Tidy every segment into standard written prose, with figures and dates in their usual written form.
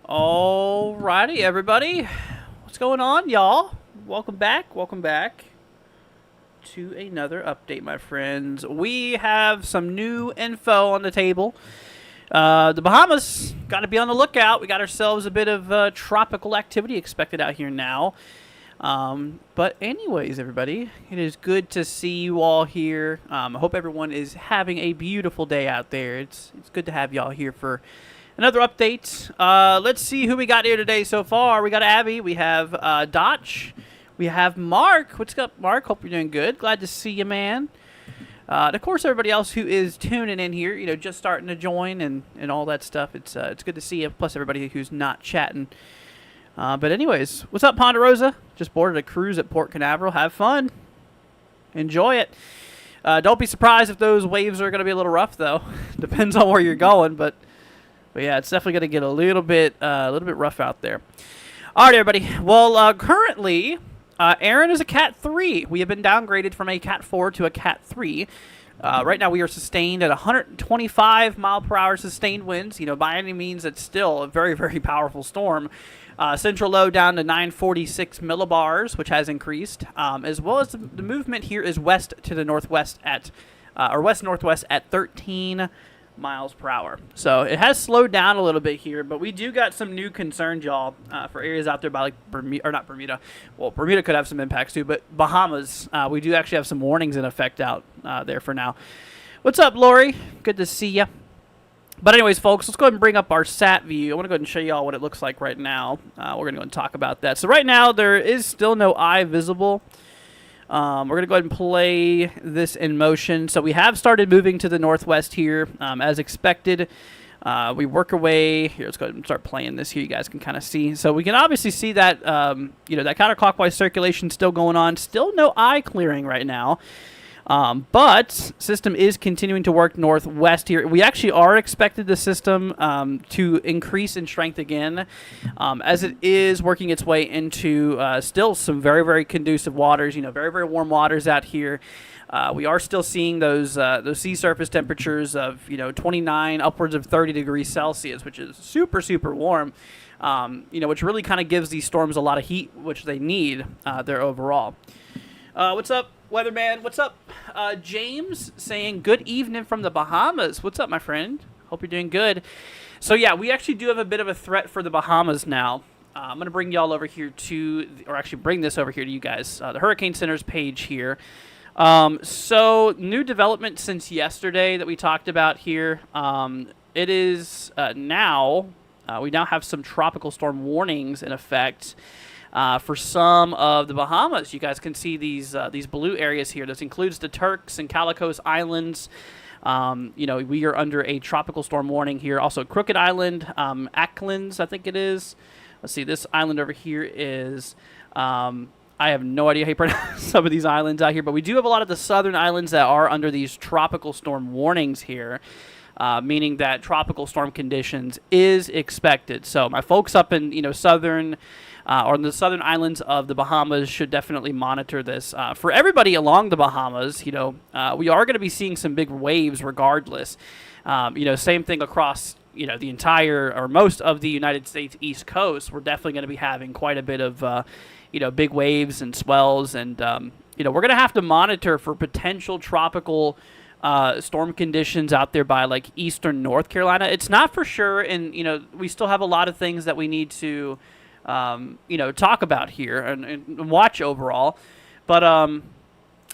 Alrighty, everybody. What's going on, y'all? Welcome back. Welcome back to another update, my friends. We have some new info on the table. The Bahamas, got to be on the lookout. We got ourselves a bit of tropical activity expected out here now. But anyways, everybody, it is good to see you all here. I hope everyone is having a beautiful day out there. It's good to have y'all here for another update. Let's see who we got here today so far. We got Abby. We have Dotch. We have Mark. What's up, Mark? Hope you're doing good. Glad to see you, man. And of course, everybody else who is tuning in here, just starting to join and all that stuff. It's good to see you. Plus, everybody who's not chatting. But anyways, what's up, Ponderosa? Just boarded a cruise at Port Canaveral. Have fun. Enjoy it. Don't be surprised if those waves are going to be a little rough, though. Depends on where you're going, but yeah, it's definitely going to get a little bit rough out there. All right, everybody. Well, currently, Erin is a Cat 3. We have been downgraded from a Cat 4 to a Cat 3. Right now, we are sustained at 125 mile per hour sustained winds. By any means, it's still a very, very powerful storm. Central low down to 946 millibars, which has increased, as well as the movement here is west to the northwest or west-northwest at 13 miles per hour. So it has slowed down a little bit here, but we do got some new concerns, y'all, for areas out there by like Bermuda, or not Bermuda. Well, Bermuda could have some impacts too, but Bahamas, we do actually have some warnings in effect out there for now. What's up, Lori? Good to see you. But anyways, folks, let's go ahead and bring up our sat view. I want to go ahead and show you all what it looks like right now. We're going to go and talk about that. So right now, there is still no eye visible. We're going to go ahead and play this in motion. So we have started moving to the northwest here, as expected. We work our way. Here, let's go ahead and start playing this here. You guys can kind of see. So we can obviously see that, that counterclockwise circulation still going on. Still no eye clearing right now. But system is continuing to work northwest here. We actually are expected the system to increase in strength again, as it is working its way into still some very, very conducive waters. Very, very warm waters out here. We are still seeing those sea surface temperatures of 29 upwards of 30 degrees Celsius, which is super, super warm. Which really kind of gives these storms a lot of heat, which they need there overall. What's up, Weatherman? What's up, James? Saying good evening from the Bahamas. What's up, my friend? Hope you're doing good. So yeah, we actually do have a bit of a threat for the Bahamas now. I'm gonna bring y'all over here or actually bring this over here to you guys. The Hurricane Center's page here. So new development since yesterday that we talked about here. It is now we now have some tropical storm warnings in effect. For some of the Bahamas. You guys can see these blue areas here. This includes the Turks and Caicos Islands. We are under a tropical storm warning here. Also, Crooked Island, Acklins, I think it is. Let's see, this island over here is, I have no idea how you pronounce some of these islands out here, but we do have a lot of the southern islands that are under these tropical storm warnings here. Meaning that tropical storm conditions is expected. So my folks up in southern or in the southern islands of the Bahamas should definitely monitor this. For everybody along the Bahamas, we are going to be seeing some big waves regardless. Same thing across the entire or most of the United States East Coast. We're definitely going to be having quite a bit of big waves and swells, and we're going to have to monitor for potential tropical storm conditions out there by like eastern North Carolina. It's not for sure, and we still have a lot of things that we need to talk about here and watch overall. But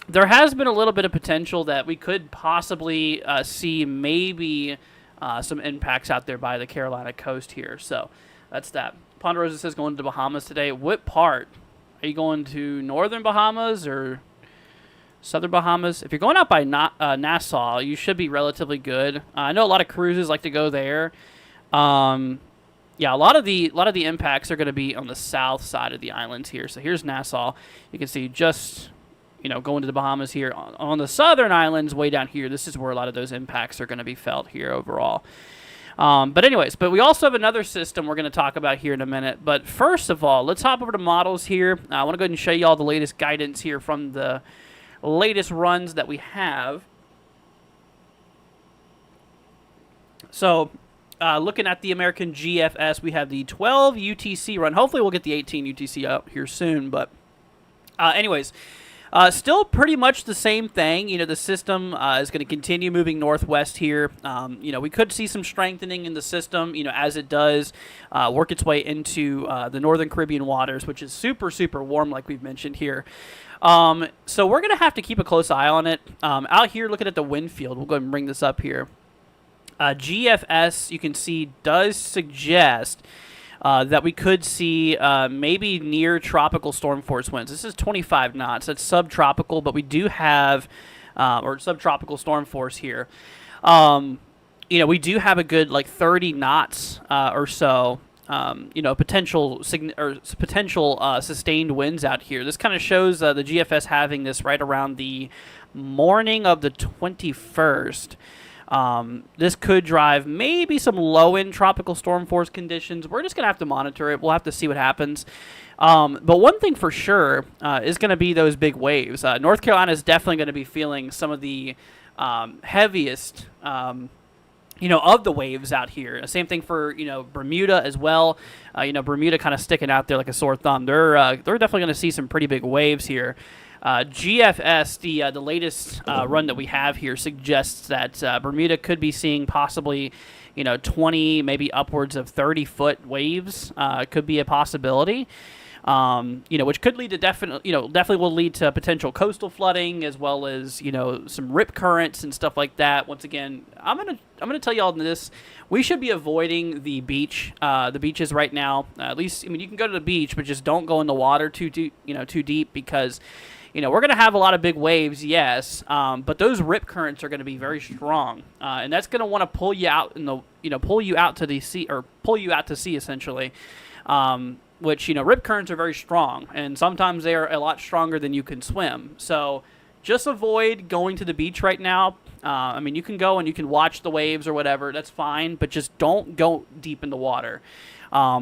there has been a little bit of potential that we could possibly see maybe some impacts out there by the Carolina coast here. So that's that. Ponderosa says going to the Bahamas today. What part? Are you going to northern Bahamas or southern Bahamas? If you're going out by Nassau, you should be relatively good. I know a lot of cruises like to go there. Yeah, a lot of the impacts are going to be on the south side of the islands here. So here's Nassau. You can see just going to the Bahamas here on the southern islands, way down here. This is where a lot of those impacts are going to be felt here overall. But we also have another system we're going to talk about here in a minute. But first of all, let's hop over to models here. I want to go ahead and show you all the latest guidance here from the latest runs that we have. So looking at the American GFS, we have the 12 UTC run. Hopefully, we'll get the 18 UTC out here soon. But, anyways, still pretty much the same thing. The system is going to continue moving northwest here. We could see some strengthening in the system, as it does work its way into the northern Caribbean waters, which is super, super warm, like we've mentioned here. So we're going to have to keep a close eye on it. Out here, looking at the wind field, we'll go ahead and bring this up here. GFS, you can see, does suggest that we could see maybe near tropical storm force winds. This is 25 knots. That's subtropical, but we do have, or subtropical storm force here. We do have a good 30 knots or so. Potential sustained winds out here. This kind of shows the GFS having this right around the morning of the 21st. This could drive maybe some low-end tropical storm force conditions. We're just going to have to monitor it. We'll have to see what happens. But one thing for sure is going to be those big waves. North Carolina is definitely going to be feeling some of the heaviest of the waves out here. Same thing for, Bermuda as well. Bermuda kind of sticking out there like a sore thumb. They're definitely going to see some pretty big waves here. GFS, the latest run that we have here, suggests that Bermuda could be seeing possibly, 20, maybe upwards of 30-foot waves. Could be a possibility. Which could lead to definitely will lead to potential coastal flooding, as well as some rip currents and stuff like that. Once again, I'm gonna tell you all this. We should be avoiding the beaches right now. At least, you can go to the beach, but just don't go in the water too deep, because we're gonna have a lot of big waves, yes, but those rip currents are gonna be very strong, and that's gonna want to pull you out pull you out to the sea, or pull you out to sea essentially. Which, rip currents are very strong, and sometimes they are a lot stronger than you can swim. So just avoid going to the beach right now. You can go and you can watch the waves or whatever. That's fine, but just don't go deep in the water,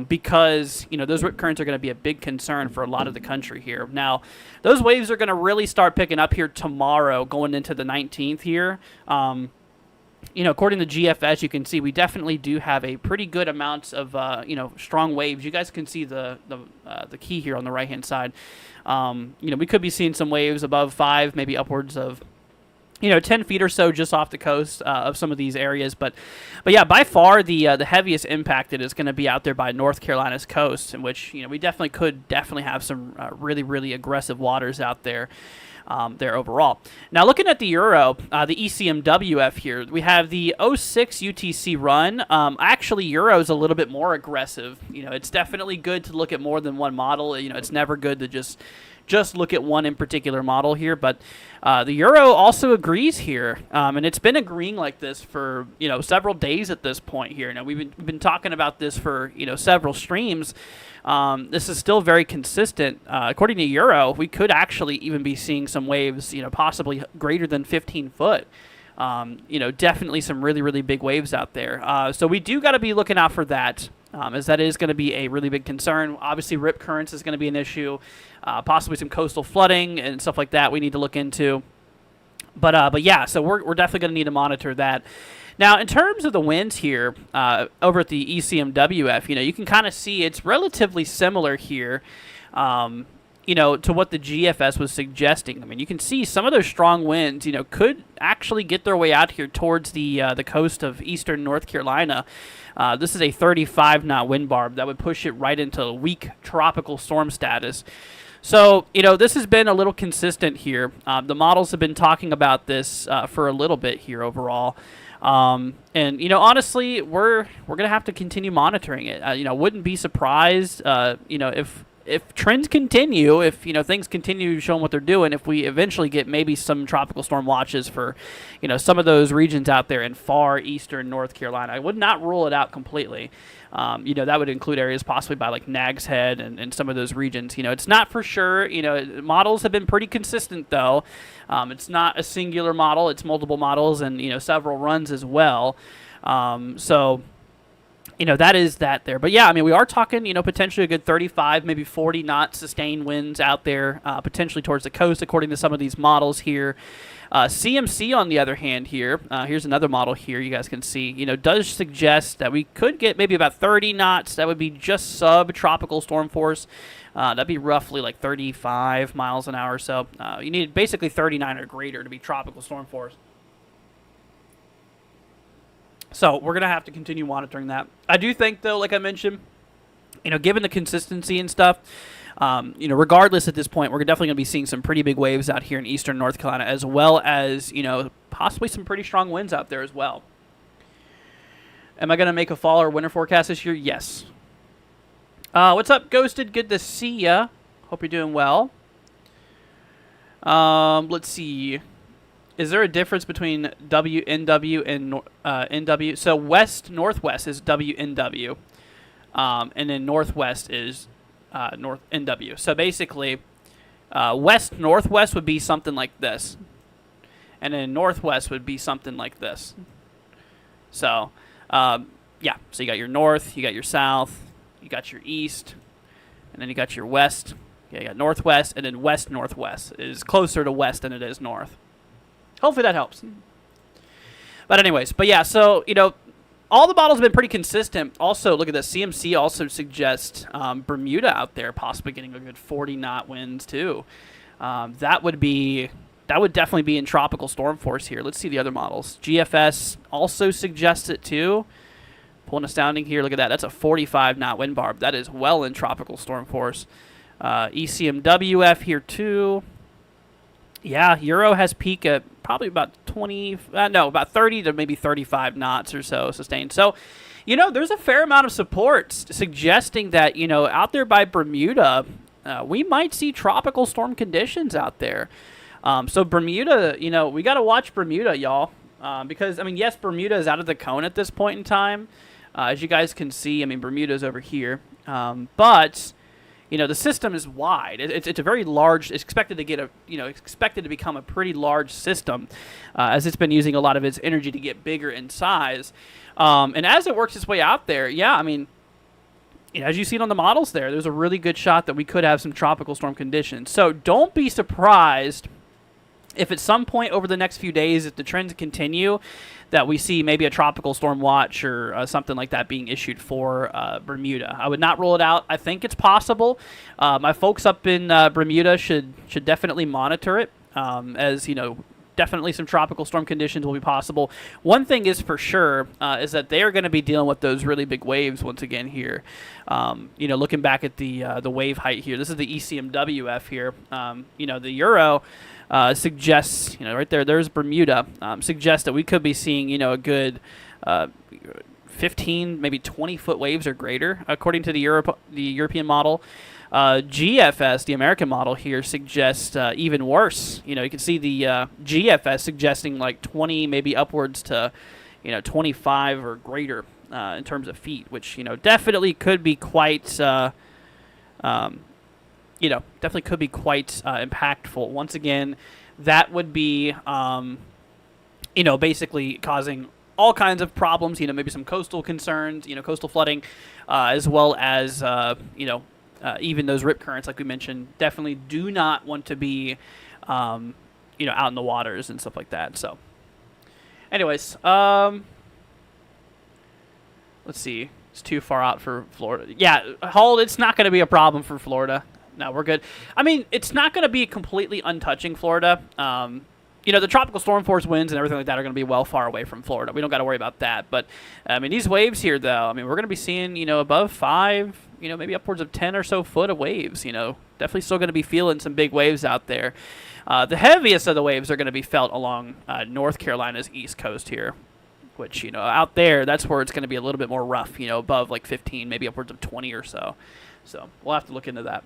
because, those rip currents are going to be a big concern for a lot of the country here. Now, those waves are going to really start picking up here tomorrow, going into the 19th here. According to GFS, you can see we definitely do have a pretty good amount of, strong waves. You guys can see the key here on the right-hand side. We could be seeing some waves above 5, maybe upwards of, 10 feet or so just off the coast of some of these areas. But yeah, by far the heaviest impacted is going to be out there by North Carolina's coast, in which, we could have some really, really aggressive waters out there. There overall. Now, looking at the Euro, the ECMWF here, we have the 06 UTC run. Actually, Euro is a little bit more aggressive. It's definitely good to look at more than one model. It's never good to just look at one in particular model here, but the Euro also agrees here, and it's been agreeing like this for several days at this point here. Now we've been talking about this for several streams. This is still very consistent. According to Euro, we could actually even be seeing some waves, possibly greater than 15 foot. Definitely some really, really big waves out there. So we do got to be looking out for that, as that is going to be a really big concern. Obviously, rip currents is going to be an issue, possibly some coastal flooding and stuff like that we need to look into. But yeah, so we're definitely going to need to monitor that. Now, in terms of the winds here, over at the ECMWF, you can kind of see it's relatively similar here, to what the GFS was suggesting. You can see some of those strong winds, could actually get their way out here towards the coast of eastern North Carolina. This is a 35-knot wind barb that would push it right into weak tropical storm status. So, this has been a little consistent here. The models have been talking about this for a little bit here overall. And honestly, we're gonna have to continue monitoring it. Wouldn't be surprised, if trends continue, if things continue showing what they're doing, if we eventually get maybe some tropical storm watches for some of those regions out there in far eastern North Carolina. I would not rule it out completely. That would include areas possibly by like Nags Head and some of those regions. It's not for sure. Models have been pretty consistent though. It's not a singular model, it's multiple models and several runs as well. So that is that there. But yeah, I mean, we are talking, potentially a good 35, maybe 40 knot sustained winds out there, potentially towards the coast, according to some of these models here. CMC, on the other hand, here, here's another model here you guys can see, does suggest that we could get maybe about 30 knots. That would be just sub-tropical storm force. That'd be roughly like 35 miles an hour or so. You need basically 39 or greater to be tropical storm force. So we're going to have to continue monitoring that. I do think, though, like I mentioned, given the consistency and stuff, regardless at this point, we're definitely going to be seeing some pretty big waves out here in eastern North Carolina, as well as, possibly some pretty strong winds out there as well. Am I going to make a fall or winter forecast this year? Yes. What's up, Ghosted? Good to see ya. Hope you're doing well. Let's see. Is there a difference between WNW and NW? So west-northwest is WNW, and then northwest is north NW. So basically, west-northwest would be something like this, and then northwest would be something like this. So, yeah. So you got your north, you got your south, you got your east, and then you got your west. Yeah, you got northwest, and then west-northwest is closer to west than it is north. Hopefully that helps. But anyways, yeah, so, all the models have been pretty consistent. Also, look at this. CMC also suggests Bermuda out there possibly getting a good 40-knot winds, too. That would definitely be in tropical storm force here. Let's see the other models. GFS also suggests it, too. Pulling astounding here. Look at that. That's a 45-knot wind barb. That is well in tropical storm force. ECMWF here, too. Yeah, Euro has peak at probably about about 30 to maybe 35 knots or so sustained. So, there's a fair amount of support suggesting that, out there by Bermuda, we might see tropical storm conditions out there. So Bermuda, we got to watch Bermuda, y'all, because, yes, Bermuda is out of the cone at this point in time. As you guys can see, Bermuda's over here. But the system is wide. It's a very large. It's expected to get expected to become a pretty large system, as it's been using a lot of its energy to get bigger in size. And as it works its way out there, yeah, as you see it on the models there's a really good shot that we could have some tropical storm conditions. So don't be surprised if at some point over the next few days, if the trends continue, that we see maybe a tropical storm watch or something like that being issued for Bermuda. I would not rule it out. I think it's possible. My folks up in Bermuda should definitely monitor it, as definitely some tropical storm conditions will be possible. One thing is for sure is that they are going to be dealing with those really big waves once again here. Looking back at the wave height here, this is the ECMWF here. The Euro suggests, right there's Bermuda, suggests that we could be seeing, a good 15, maybe 20-foot waves or greater, according to the European model. GFS, the American model here, suggests even worse. You can see the GFS suggesting like 20, maybe upwards to, 25 or greater in terms of feet, which, definitely could be quite definitely could be quite impactful. Once again, that would be, basically causing all kinds of problems, maybe some coastal concerns, coastal flooding, as well as, even those rip currents, like we mentioned, definitely do not want to be, out in the waters and stuff like that. So, anyways, let's see. It's too far out for Florida. Yeah, hold. It's not going to be a problem for Florida. No, we're good. It's not going to be completely untouching Florida. The tropical storm force winds and everything like that are going to be well far away from Florida. We don't got to worry about that. But, these waves here, though, we're going to be seeing, above 5, maybe upwards of 10 or so foot of waves. Definitely still going to be feeling some big waves out there. The heaviest of the waves are going to be felt along North Carolina's east coast here, which, out there, that's where it's going to be a little bit more rough, above like 15, maybe upwards of 20 or so. So we'll have to look into that.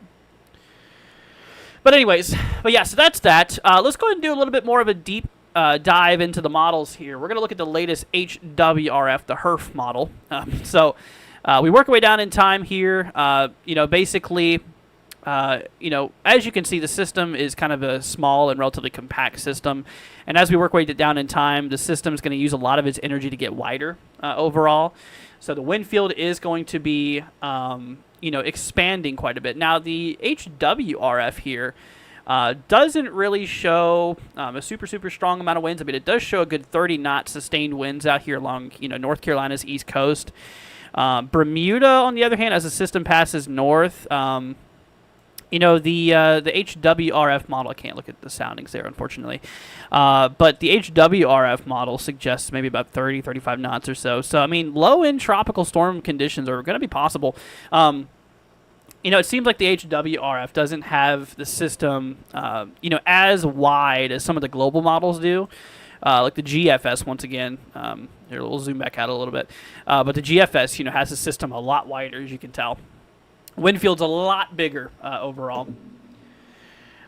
But anyways, so that's that. Let's go ahead and do a little bit more of a deep dive into the models here. We're going to look at the latest HWRF, the HERF model. We work our way down in time here. Basically, as you can see, the system is kind of a small and relatively compact system. And as we work our way down in time, the system is going to use a lot of its energy to get wider. overall. So the wind field is going to be, expanding quite a bit. Now the HWRF here doesn't really show a super strong amount of winds. I mean, it does show a good 30 knot sustained winds out here along, North Carolina's east coast. Bermuda, on the other hand, as the system passes north, the HWRF model, I can't look at the soundings there, unfortunately, but the HWRF model suggests maybe about 30, 35 knots or so. So, I mean, low-end tropical storm conditions are going to be possible. It seems like the HWRF doesn't have the system, as wide as some of the global models do. Like the GFS, once again, here we'll zoom back out a little bit. But the GFS, has the system a lot wider, as you can tell. Wind field's a lot bigger overall.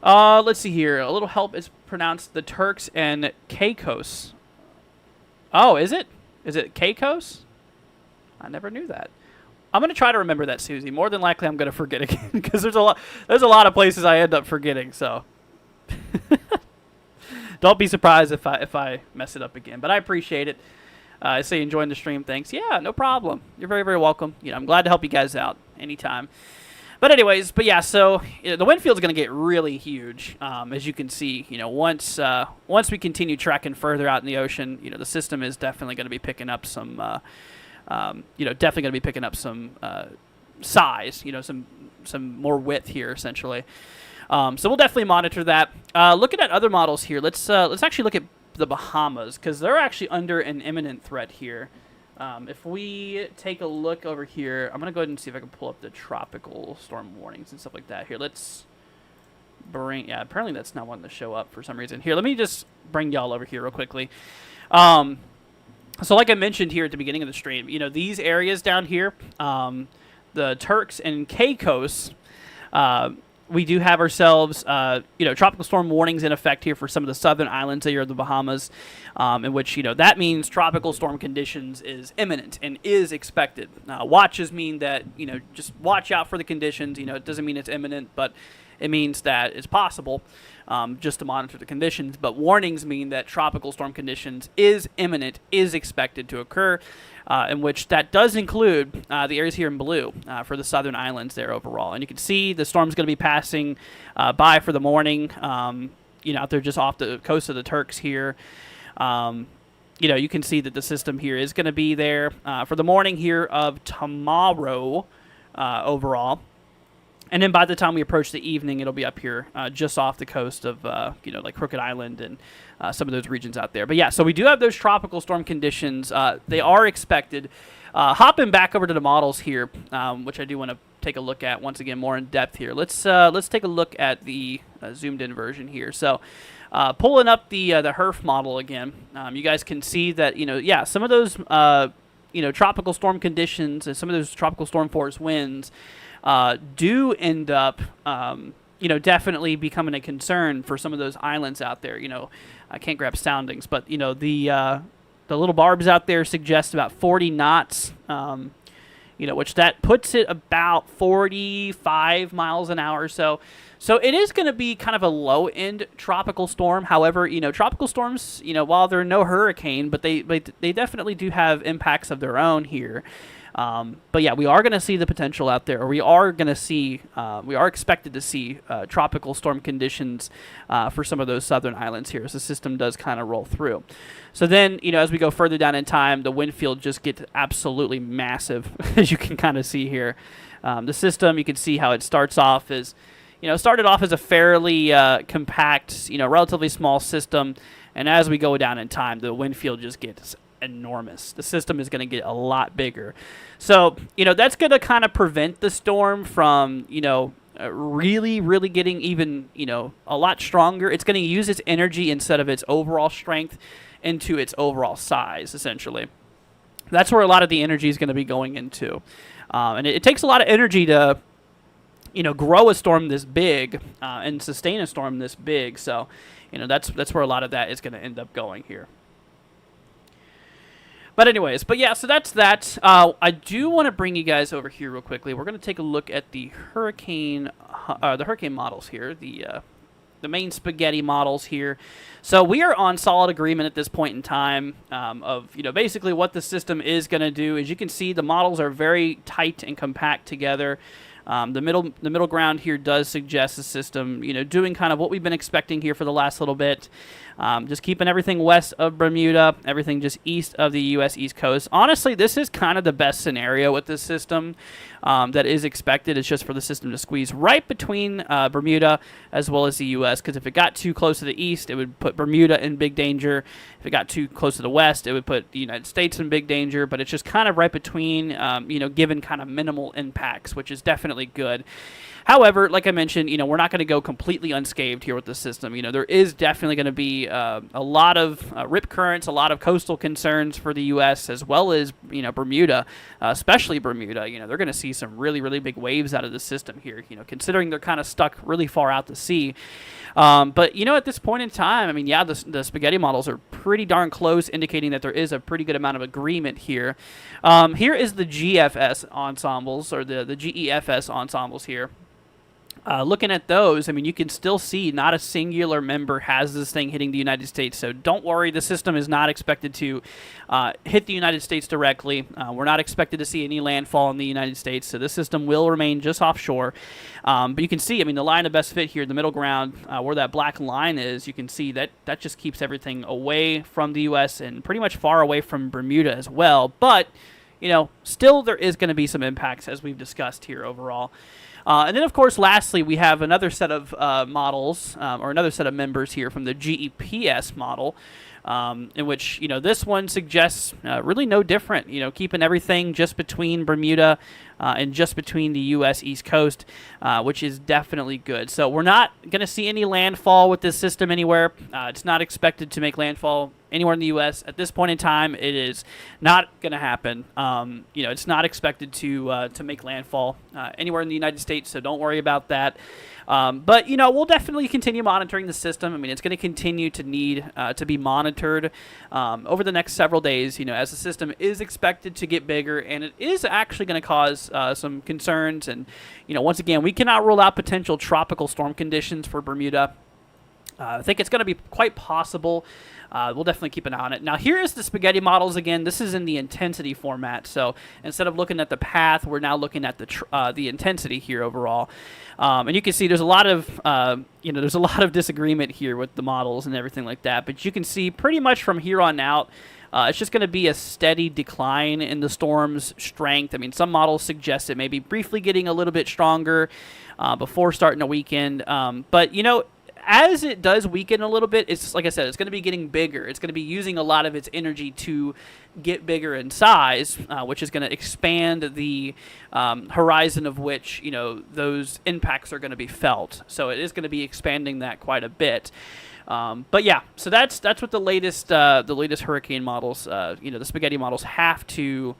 Let's see here. A little help is pronounced the Turks and Caicos. Oh, is it? Is it Caicos? I never knew that. I'm going to try to remember that, Susie. More than likely, I'm going to forget again because there's a lot of places I end up forgetting. So don't be surprised if I mess it up again. But I appreciate it. I say enjoying the stream. Thanks. Yeah, no problem. You're very, very welcome. I'm glad to help you guys out anytime. But anyways, so the wind field's going to get really huge, as you can see. Once we continue tracking further out in the ocean, the system is definitely going to be picking up some. Definitely going to be picking up some size, some more width here, essentially. So we'll definitely monitor that. Looking at other models here, let's actually look at the Bahamas, because they're actually under an imminent threat here. If we take a look over here, I'm going to go ahead and see if I can pull up the tropical storm warnings and stuff like that. Here, apparently that's not wanting to show up for some reason. Here, let me just bring y'all over here real quickly. So like I mentioned here at the beginning of the stream, these areas down here, the Turks and Caicos, we do have ourselves, tropical storm warnings in effect here for some of the southern islands here of the Bahamas, in which, that means tropical storm conditions is imminent and is expected. Watches mean that, just watch out for the conditions. It doesn't mean it's imminent, but it means that it's possible. Just to monitor the conditions, but warnings mean that tropical storm conditions is imminent, is expected to occur, in which that does include the areas here in blue for the southern islands there overall. And you can see the storm's going to be passing by for the morning, out there just off the coast of the Turks here. You can see that the system here is going to be there for the morning here of tomorrow overall. And then by the time we approach the evening, it'll be up here just off the coast of, like Crooked Island and some of those regions out there. But yeah, so we do have those tropical storm conditions. They are expected. Hopping back over to the models here, which I do want to take a look at once again more in depth here. Let's take a look at the zoomed in version here. So pulling up the HRF model again, you guys can see that, some of those, tropical storm conditions and some of those tropical storm force winds do end up, definitely becoming a concern for some of those islands out there. I can't grab soundings, but, the little barbs out there suggest about 40 knots, which that puts it about 45 miles an hour or so. So it is going to be kind of a low-end tropical storm. However, tropical storms, while they're no hurricane, but they definitely do have impacts of their own here. But yeah, we are going to see the potential out there, or we are expected to see tropical storm conditions for some of those southern islands here as the system does kind of roll through. So then, as we go further down in time, the wind field just gets absolutely massive, as you can kind of see here. The system, you can see how it started off as a fairly compact, relatively small system, and as we go down in time, the wind field just gets enormous. The system is going to get a lot bigger. So, that's going to kind of prevent the storm from, really, really getting even, a lot stronger. It's going to use its energy instead of its overall strength into its overall size, essentially. That's where a lot of the energy is going to be going into. And it takes a lot of energy to, grow a storm this big and sustain a storm this big. So, that's where a lot of that is going to end up going here. But anyways, so that's that. I do want to bring you guys over here real quickly. We're going to take a look at the hurricane models here, the the main spaghetti models here. So we are on solid agreement at this point in time of basically what the system is going to do. As you can see, the models are very tight and compact together. The middle ground here does suggest the system, doing kind of what we've been expecting here for the last little bit. Just keeping everything west of Bermuda, everything just east of the U.S. East Coast. Honestly, this is kind of the best scenario with this system that is expected. It's just for the system to squeeze right between Bermuda as well as the U.S. Because if it got too close to the east, it would put Bermuda in big danger. If it got too close to the west, it would put the United States in big danger. But it's just kind of right between, given kind of minimal impacts, which is definitely good. However, like I mentioned, we're not going to go completely unscathed here with the system. There is definitely going to be a lot of rip currents, a lot of coastal concerns for the U.S. as well as, Bermuda, especially Bermuda. They're going to see some really, really big waves out of the system here, considering they're kind of stuck really far out to sea. But, at this point in time, the spaghetti models are pretty darn close, indicating that there is a pretty good amount of agreement here. Here is the GFS ensembles, or the GEFS ensembles here. Looking at those, you can still see not a singular member has this thing hitting the United States. So don't worry, the system is not expected to hit the United States directly. We're not expected to see any landfall in the United States, so the system will remain just offshore. But you can see, the line of best fit here, the middle ground, where that black line is, you can see that just keeps everything away from the U.S. and pretty much far away from Bermuda as well. But, still there is going to be some impacts, as we've discussed here overall. And then, of course, lastly, we have another set of models, or another set of members here from the GEPS model, in which, this one suggests really no different, keeping everything just between Bermuda and just between the U.S. East Coast, which is definitely good. So we're not going to see any landfall with this system anywhere. It's not expected to make landfall anywhere in the U.S. At this point in time, it is not going to happen. It's not expected to make landfall anywhere in the United States, so don't worry about that. But, we'll definitely continue monitoring the system. It's going to continue to need to be monitored over the next several days, as the system is expected to get bigger, and it is actually going to cause some concerns. And, once again, we cannot rule out potential tropical storm conditions for Bermuda. I think it's going to be quite possible. We'll definitely keep an eye on it. Now, here is the spaghetti models again. This is in the intensity format. So instead of looking at the path, we're now looking at the intensity here overall. And you can see there's a lot of there's a lot of disagreement here with the models and everything like that. But you can see pretty much from here on out, it's just going to be a steady decline in the storm's strength. Some models suggest it may be briefly getting a little bit stronger before starting to weaken. But as it does weaken a little bit, it's like I said, it's going to be getting bigger. It's going to be using a lot of its energy to get bigger in size, which is going to expand the horizon of which those impacts are going to be felt. So it is going to be expanding that quite a bit. But yeah, so that's what the latest hurricane models, the spaghetti models have to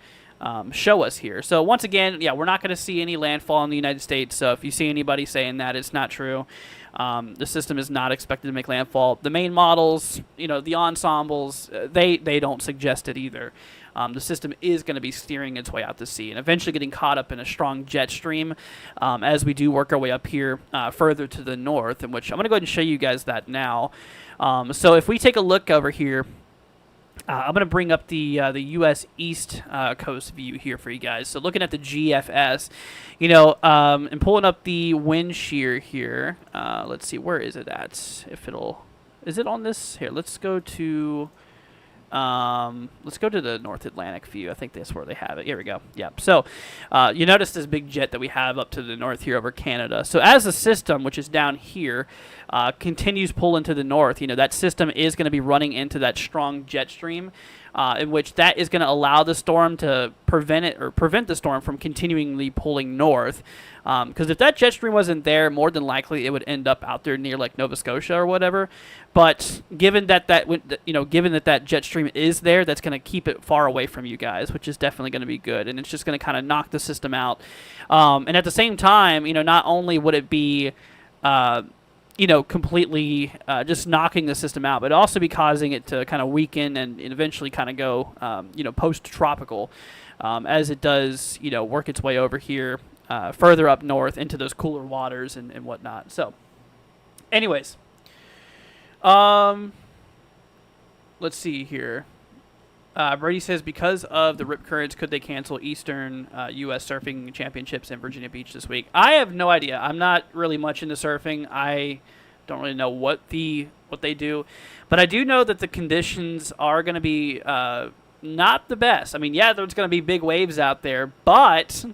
show us here. So once again, yeah, we're not going to see any landfall in the United States. So if you see anybody saying that, it's not true. The system is not expected to make landfall. The main models, the ensembles, they don't suggest it either. The system is going to be steering its way out to sea and eventually getting caught up in a strong jet stream as we do work our way up here further to the north, in which I'm going to go ahead and show you guys that now. So if we take a look over here, I'm going to bring up the U.S. East Coast view here for you guys. So looking at the GFS, and pulling up the wind shear here. Let's see, where is it at? Is it on this? Here, let's go to the North Atlantic view. I think that's where they have it. Here we go. Yep. So you notice this big jet that we have up to the north here over Canada. So as the system, which is down here, continues pulling to the north, that system is going to be running into that strong jet stream, in which that is going to allow the storm to prevent the storm from continually pulling north. Because if that jet stream wasn't there, more than likely it would end up out there near like Nova Scotia or whatever. But given that that jet stream is there, that's going to keep it far away from you guys, which is definitely going to be good, and it's just going to kind of knock the system out. And at the same time, not only would it be completely just knocking the system out, but also be causing it to kind of weaken and eventually kind of go, post-tropical as it does, work its way over here further up north into those cooler waters and whatnot. So anyways, Um, let's see here. Brady says because of the rip currents, could they cancel Eastern U.S. Surfing Championships in Virginia Beach this week? I have no idea. I'm not really much into surfing. I don't really know what they do, but I do know that the conditions are going to be not the best. I mean, yeah, there's going to be big waves out there, but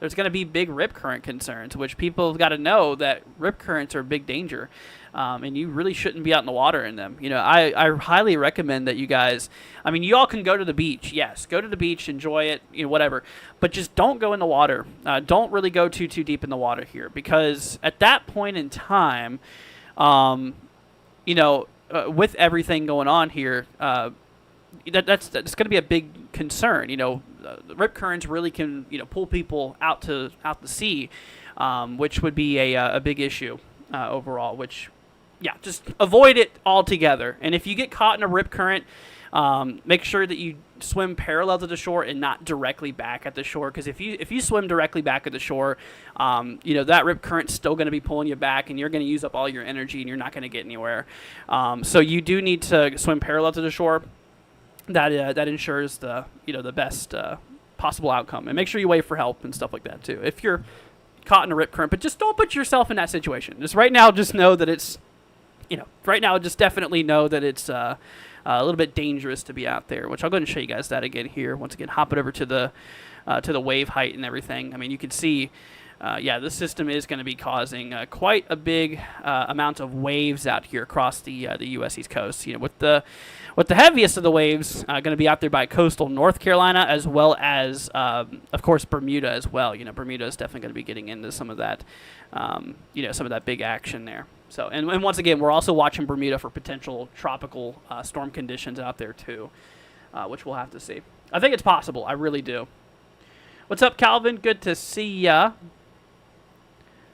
there's going to be big rip current concerns, which people have got to know that rip currents are a big danger. And you really shouldn't be out in the water in them. You know, I highly recommend that you guys, I mean, you all can go to the beach. Yes, go to the beach, enjoy it, you know, whatever. But just don't go in the water. Don't really go too deep in the water here, because at that point in time, you know, with everything going on here, that's going to be a big concern. You know, the rip currents really can, you know, pull people out the sea, which would be a big issue overall. Which, yeah, just avoid it altogether. And if you get caught in a rip current, make sure that you swim parallel to the shore and not directly back at the shore. Because if you swim directly back at the shore, you know, that rip current's still going to be pulling you back, and you're going to use up all your energy, and you're not going to get anywhere. So you do need to swim parallel to the shore. That ensures the best possible outcome. And make sure you wait for help and stuff like that too, if you're caught in a rip current. But just don't put yourself in that situation. Just right now, just know that it's, you know, right now, just definitely know that it's a little bit dangerous to be out there. Which I'll go ahead and show you guys that again here. Once again, hop it over to the wave height and everything. I mean, you can see, yeah, this system is going to be causing quite a big amount of waves out here across the U.S. East Coast. You know, with the heaviest of the waves going to be out there by coastal North Carolina, as well as, of course, Bermuda as well. You know, Bermuda is definitely going to be getting into some of that, you know, some of that big action there. So, and once again, we're also watching Bermuda for potential tropical storm conditions out there too, which we'll have to see. I think it's possible. I really do. What's up, Calvin? Good to see ya.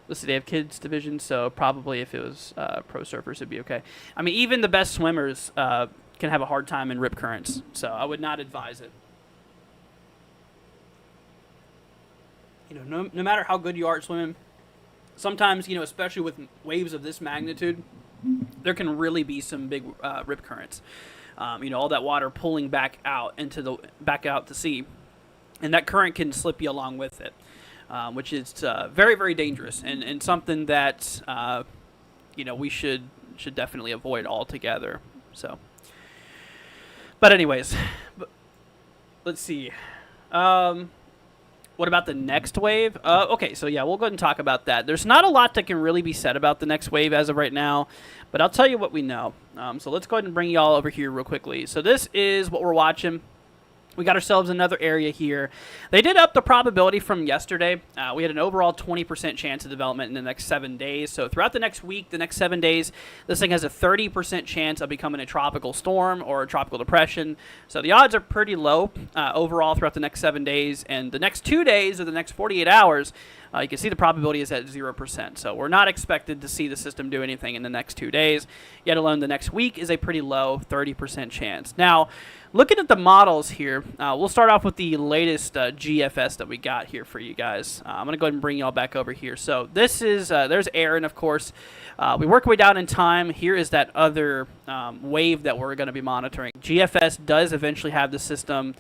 Listen, they have kids division, so probably if it was pro surfers, it'd be okay. I mean, even the best swimmers can have a hard time in rip currents, so I would not advise it. You know, no matter how good you are at swimming, sometimes, you know, especially with waves of this magnitude, there can really be some big rip currents. You know, all that water pulling back out to sea, and that current can slip you along with it. Which is very, very dangerous, and something that you know, we should definitely avoid altogether. So, but anyways, let's see. What about the next wave? Okay, so yeah, we'll go ahead and talk about that. There's not a lot that can really be said about the next wave as of right now, but I'll tell you what we know. So let's go ahead and bring you all over here real quickly. So this is what we're watching. We got ourselves another area here. They did up the probability from yesterday. We had an overall 20% chance of development in the next 7 days. So throughout the next week, the next 7 days, this thing has a 30% chance of becoming a tropical storm or a tropical depression. So the odds are pretty low overall throughout the next 7 days. And the next 2 days or the next 48 hours, you can see the probability is at 0%. So we're not expected to see the system do anything in the next 2 days, yet alone the next week is a pretty low 30% chance. Now, looking at the models here, we'll start off with the latest GFS that we got here for you guys. I'm going to go ahead and bring you all back over here. So this is, there's Erin, of course. We work our way down in time. Here is that other wave that we're going to be monitoring. GFS does eventually have the system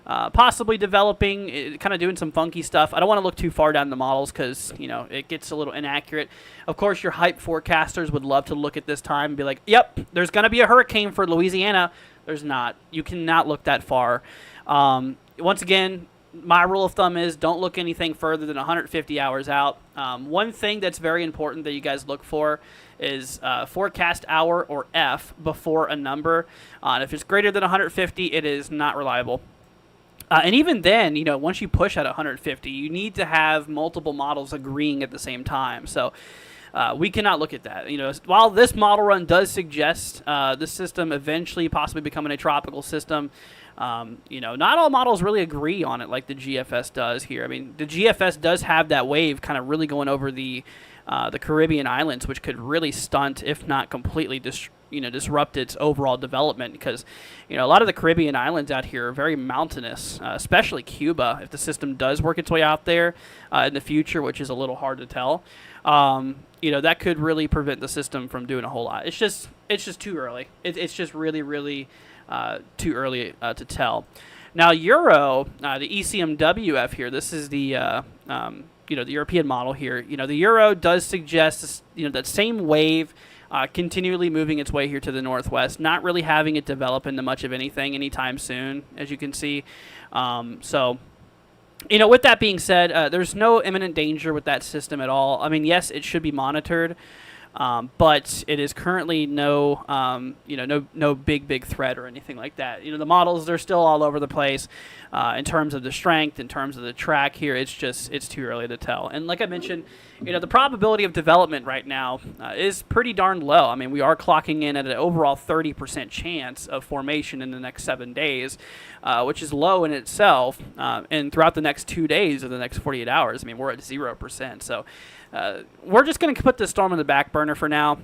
possibly developing, kind of doing some funky stuff. I don't want to look too far down the models because, you know, it gets a little inaccurate. Of course, your hype forecasters would love to look at this time and be like, yep, there's going to be a hurricane for Louisiana. There's not. You cannot look that far. Once again, my rule of thumb is don't look anything further than 150 hours out. One thing that's very important that you guys look for is forecast hour, or F, before a number. If it's greater than 150, it is not reliable. And even then, you know, once you push at 150, you need to have multiple models agreeing at the same time. So we cannot look at that. You know, while this model run does suggest the system eventually possibly becoming a tropical system, you know, not all models really agree on it like the GFS does here. I mean, the GFS does have that wave kind of really going over the Caribbean islands, which could really stunt, if not completely disrupt its overall development, because a lot of the Caribbean islands out here are very mountainous, especially Cuba. If the system does work its way out there in the future, which is a little hard to tell, that could really prevent the system from doing a whole lot. It's just too early. It's just really, really too early to tell. Now, Euro, the ECMWF here, this is the the European model here. The Euro does suggest that same wave continually moving its way here to the northwest, not really having it develop into much of anything anytime soon, as you can see. With that being said, there's no imminent danger with that system at all. I mean, yes, it should be monitored, but it is currently no big threat or anything like that. The models, they're still all over the place in terms of the strength, in terms of the track here. It's too early to tell. And like I mentioned, the probability of development right now is pretty darn low. I mean, we are clocking in at an overall 30% chance of formation in the next 7 days, which is low in itself. And throughout the next 2 days or the next 48 hours, I mean, we're at 0%. So we're just going to put this storm on the back burner for now.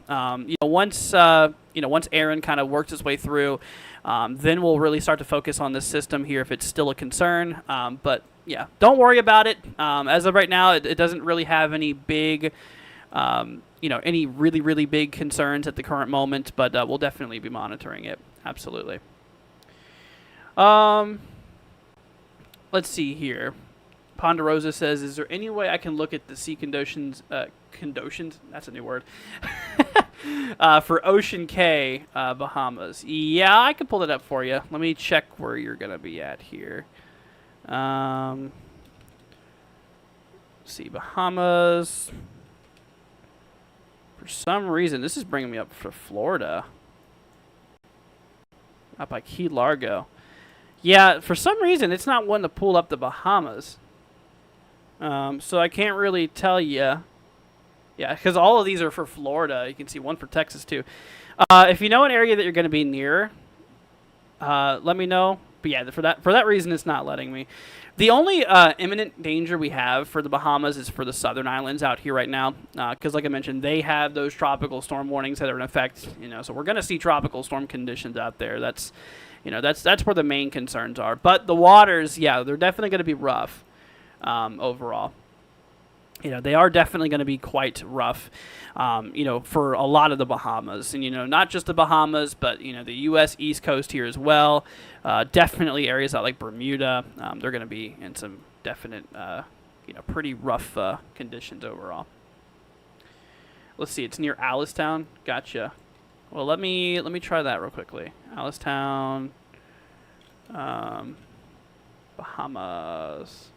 Once Erin kind of works its way through, then we'll really start to focus on this system here if it's still a concern. But yeah, don't worry about it. As of right now, it doesn't really have any big, any really, really big concerns at the current moment. But we'll definitely be monitoring it. Absolutely. Let's see here. Ponderosa says, is there any way I can look at the sea conditions, that's a new word, for Ocean Cay, Bahamas? Yeah, I can pull that up for you. Let me check where you're going to be at here. Let's see, Bahamas. For some reason, this is bringing me up for Florida. Up by Key Largo. Yeah, for some reason, it's not one to pull up the Bahamas. So I can't really tell you. Yeah, because all of these are for Florida. You can see one for Texas, too. If you know an area that you're going to be near, let me know. But yeah, for that reason, it's not letting me. The only imminent danger we have for the Bahamas is for the southern islands out here right now. Because like I mentioned, they have those tropical storm warnings that are in effect. So we're going to see tropical storm conditions out there. That's where the main concerns are. But the waters, yeah, they're definitely going to be rough. Overall, they are definitely going to be quite rough, for a lot of the Bahamas, and not just the Bahamas, but the U.S. East Coast here as well. Definitely areas out like Bermuda, they're going to be in some definite, pretty rough conditions overall. Let's see, it's near Alistown. Gotcha. Well, let me try that real quickly. Alistown, Bahamas.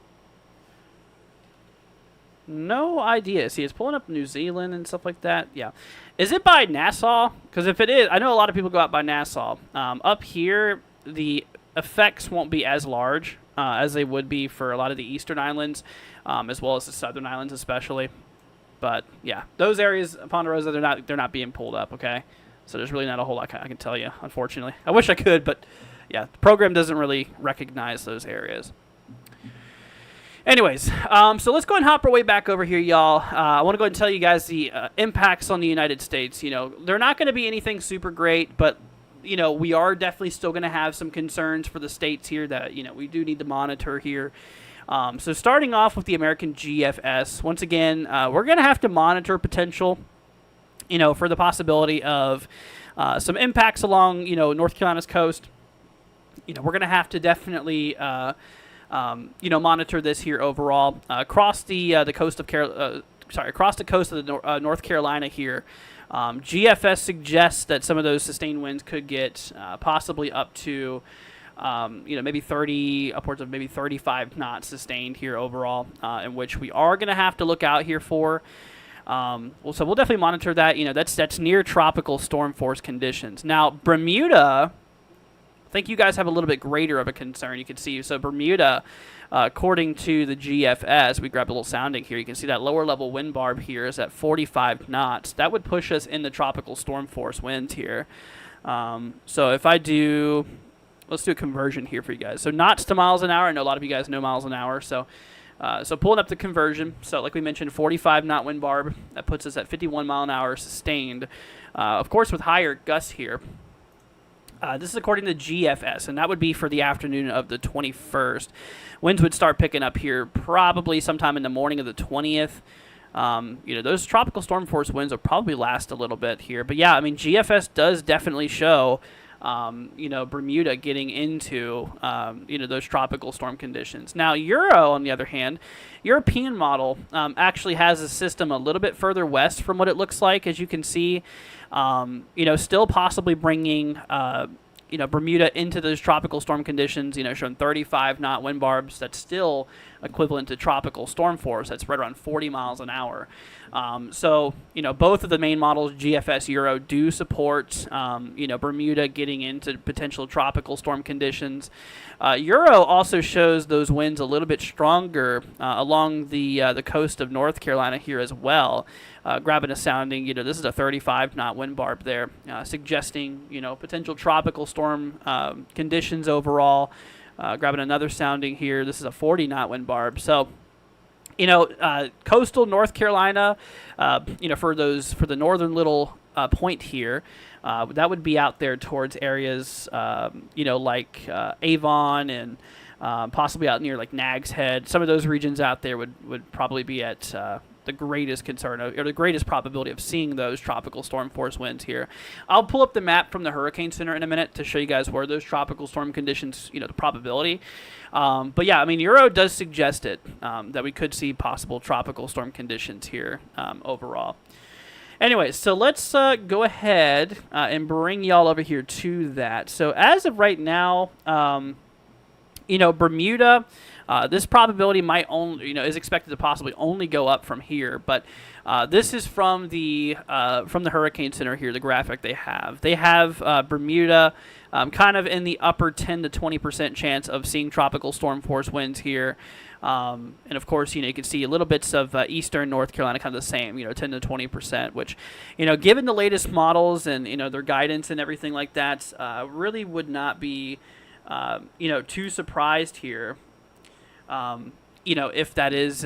No idea. See, it's pulling up New Zealand and stuff like that. Yeah. Is it by Nassau? Because if it is, I know a lot of people go out by Nassau. Up here, the effects won't be as large as they would be for a lot of the eastern islands, as well as the southern islands especially. But yeah, those areas, Ponderosa, they're not being pulled up. Okay, so there's really not a whole lot I can tell you. Unfortunately, I wish I could, but yeah, the program doesn't really recognize those areas. Anyways, so let's go and hop our way back over here, y'all. I want to go ahead and tell you guys the impacts on the United States. They're not going to be anything super great, but, we are definitely still going to have some concerns for the states here that, we do need to monitor here. So starting off with the American GFS, once again, we're going to have to monitor potential, for the possibility of some impacts along, North Carolina's coast. We're going to have to definitely... monitor this here overall across the coast of across the coast of the North Carolina here. GFS suggests that some of those sustained winds could get possibly up to maybe 30, upwards of maybe 35 knots sustained here overall, in which we are going to have to look out here for. So we'll definitely monitor that. That's near tropical storm force conditions. Now Bermuda. I think you guys have a little bit greater of a concern. You can see, so Bermuda, according to the GFS, we grabbed a little sounding here. You can see that lower level wind barb here is at 45 knots. That would push us in the tropical storm force winds here. So if I let's do a conversion here for you guys. So knots to miles an hour. I know a lot of you guys know miles an hour. So So pulling up the conversion, so like we mentioned, 45 knot wind barb, that puts us at 51 mile an hour sustained. Of course, with higher gusts here. This is according to GFS, and that would be for the afternoon of the 21st. Winds would start picking up here probably sometime in the morning of the 20th. Those tropical storm force winds will probably last a little bit here. But yeah, I mean, GFS does definitely show, Bermuda getting into, those tropical storm conditions. Now, Euro, on the other hand, European model actually has a system a little bit further west from what it looks like, as you can see. Still possibly bringing, Bermuda into those tropical storm conditions, showing 35 knot wind barbs. That's still equivalent to tropical storm force. That's right around 40 miles an hour. Both of the main models, GFS, Euro, do support, Bermuda getting into potential tropical storm conditions. Euro also shows those winds a little bit stronger along the coast of North Carolina here as well. Grabbing a sounding, this is a 35 knot wind barb there, suggesting, potential tropical storm conditions overall. Grabbing another sounding here, this is a 40 knot wind barb. So, coastal North Carolina, for the northern little point here, that would be out there towards areas, like Avon and possibly out near like Nags Head. Some of those regions out there would probably be at the greatest concern or the greatest probability of seeing those tropical storm force winds here. I'll pull up the map from the Hurricane Center in a minute to show you guys where those tropical storm conditions, the probability. But yeah, I mean, Euro does suggest it, that we could see possible tropical storm conditions here overall. Anyway, so let's go ahead and bring y'all over here to that. So as of right now, Bermuda, this probability might only, is expected to possibly only go up from here. But this is from the Hurricane Center here, the graphic they have. They have Bermuda kind of in the upper 10 to 20% chance of seeing tropical storm force winds here. And of course, you can see a little bits of eastern North Carolina, kind of the same, 10 to 20%, which, given the latest models and, their guidance and everything like that, really would not be, too surprised here. If that is,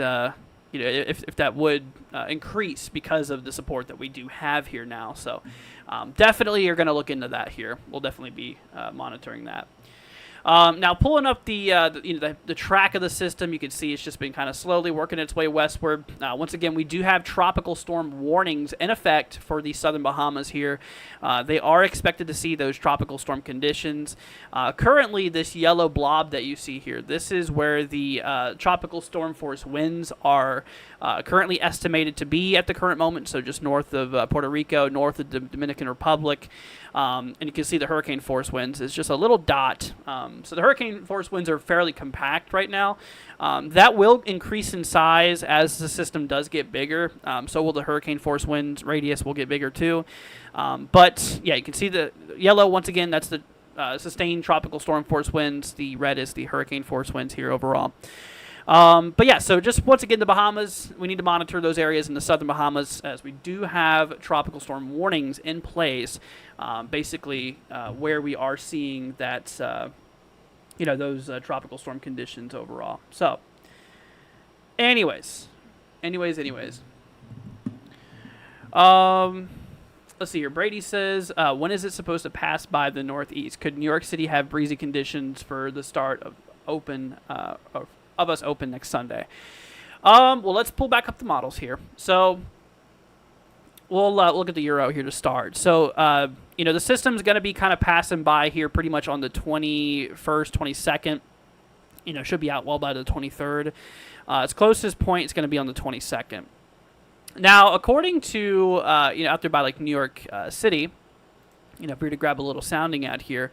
if that would increase because of the support that we do have here now. So definitely you're going to look into that here. We'll definitely be monitoring that. Now pulling up the track of the system, you can see it's just been kind of slowly working its way westward. Once again, we do have tropical storm warnings in effect for the southern Bahamas here. They are expected to see those tropical storm conditions. Currently, this yellow blob that you see here, this is where the tropical storm force winds are currently estimated to be at the current moment. So just north of Puerto Rico, north of the Dominican Republic. And you can see the hurricane force winds is just a little dot. So the hurricane force winds are fairly compact right now. That will increase in size as the system does get bigger. So will the hurricane force winds radius will get bigger too. But yeah, you can see the yellow once again. That's the sustained tropical storm force winds. The red is the hurricane force winds here overall. But yeah, so just once again, the Bahamas, we need to monitor those areas in the southern Bahamas as we do have tropical storm warnings in place, basically where we are seeing that, those tropical storm conditions overall. So, anyways. Let's see here. Brady says, when is it supposed to pass by the Northeast? Could New York City have breezy conditions for the start of us open next Sunday? Well, let's pull back up the models here. So we'll look at the Euro here to start. So, the system's going to be kind of passing by here pretty much on the 21st, 22nd. Should be out well by the 23rd. Its closest point is going to be on the 22nd. Now, according to, out there by like New York City, if we were to grab a little sounding out here,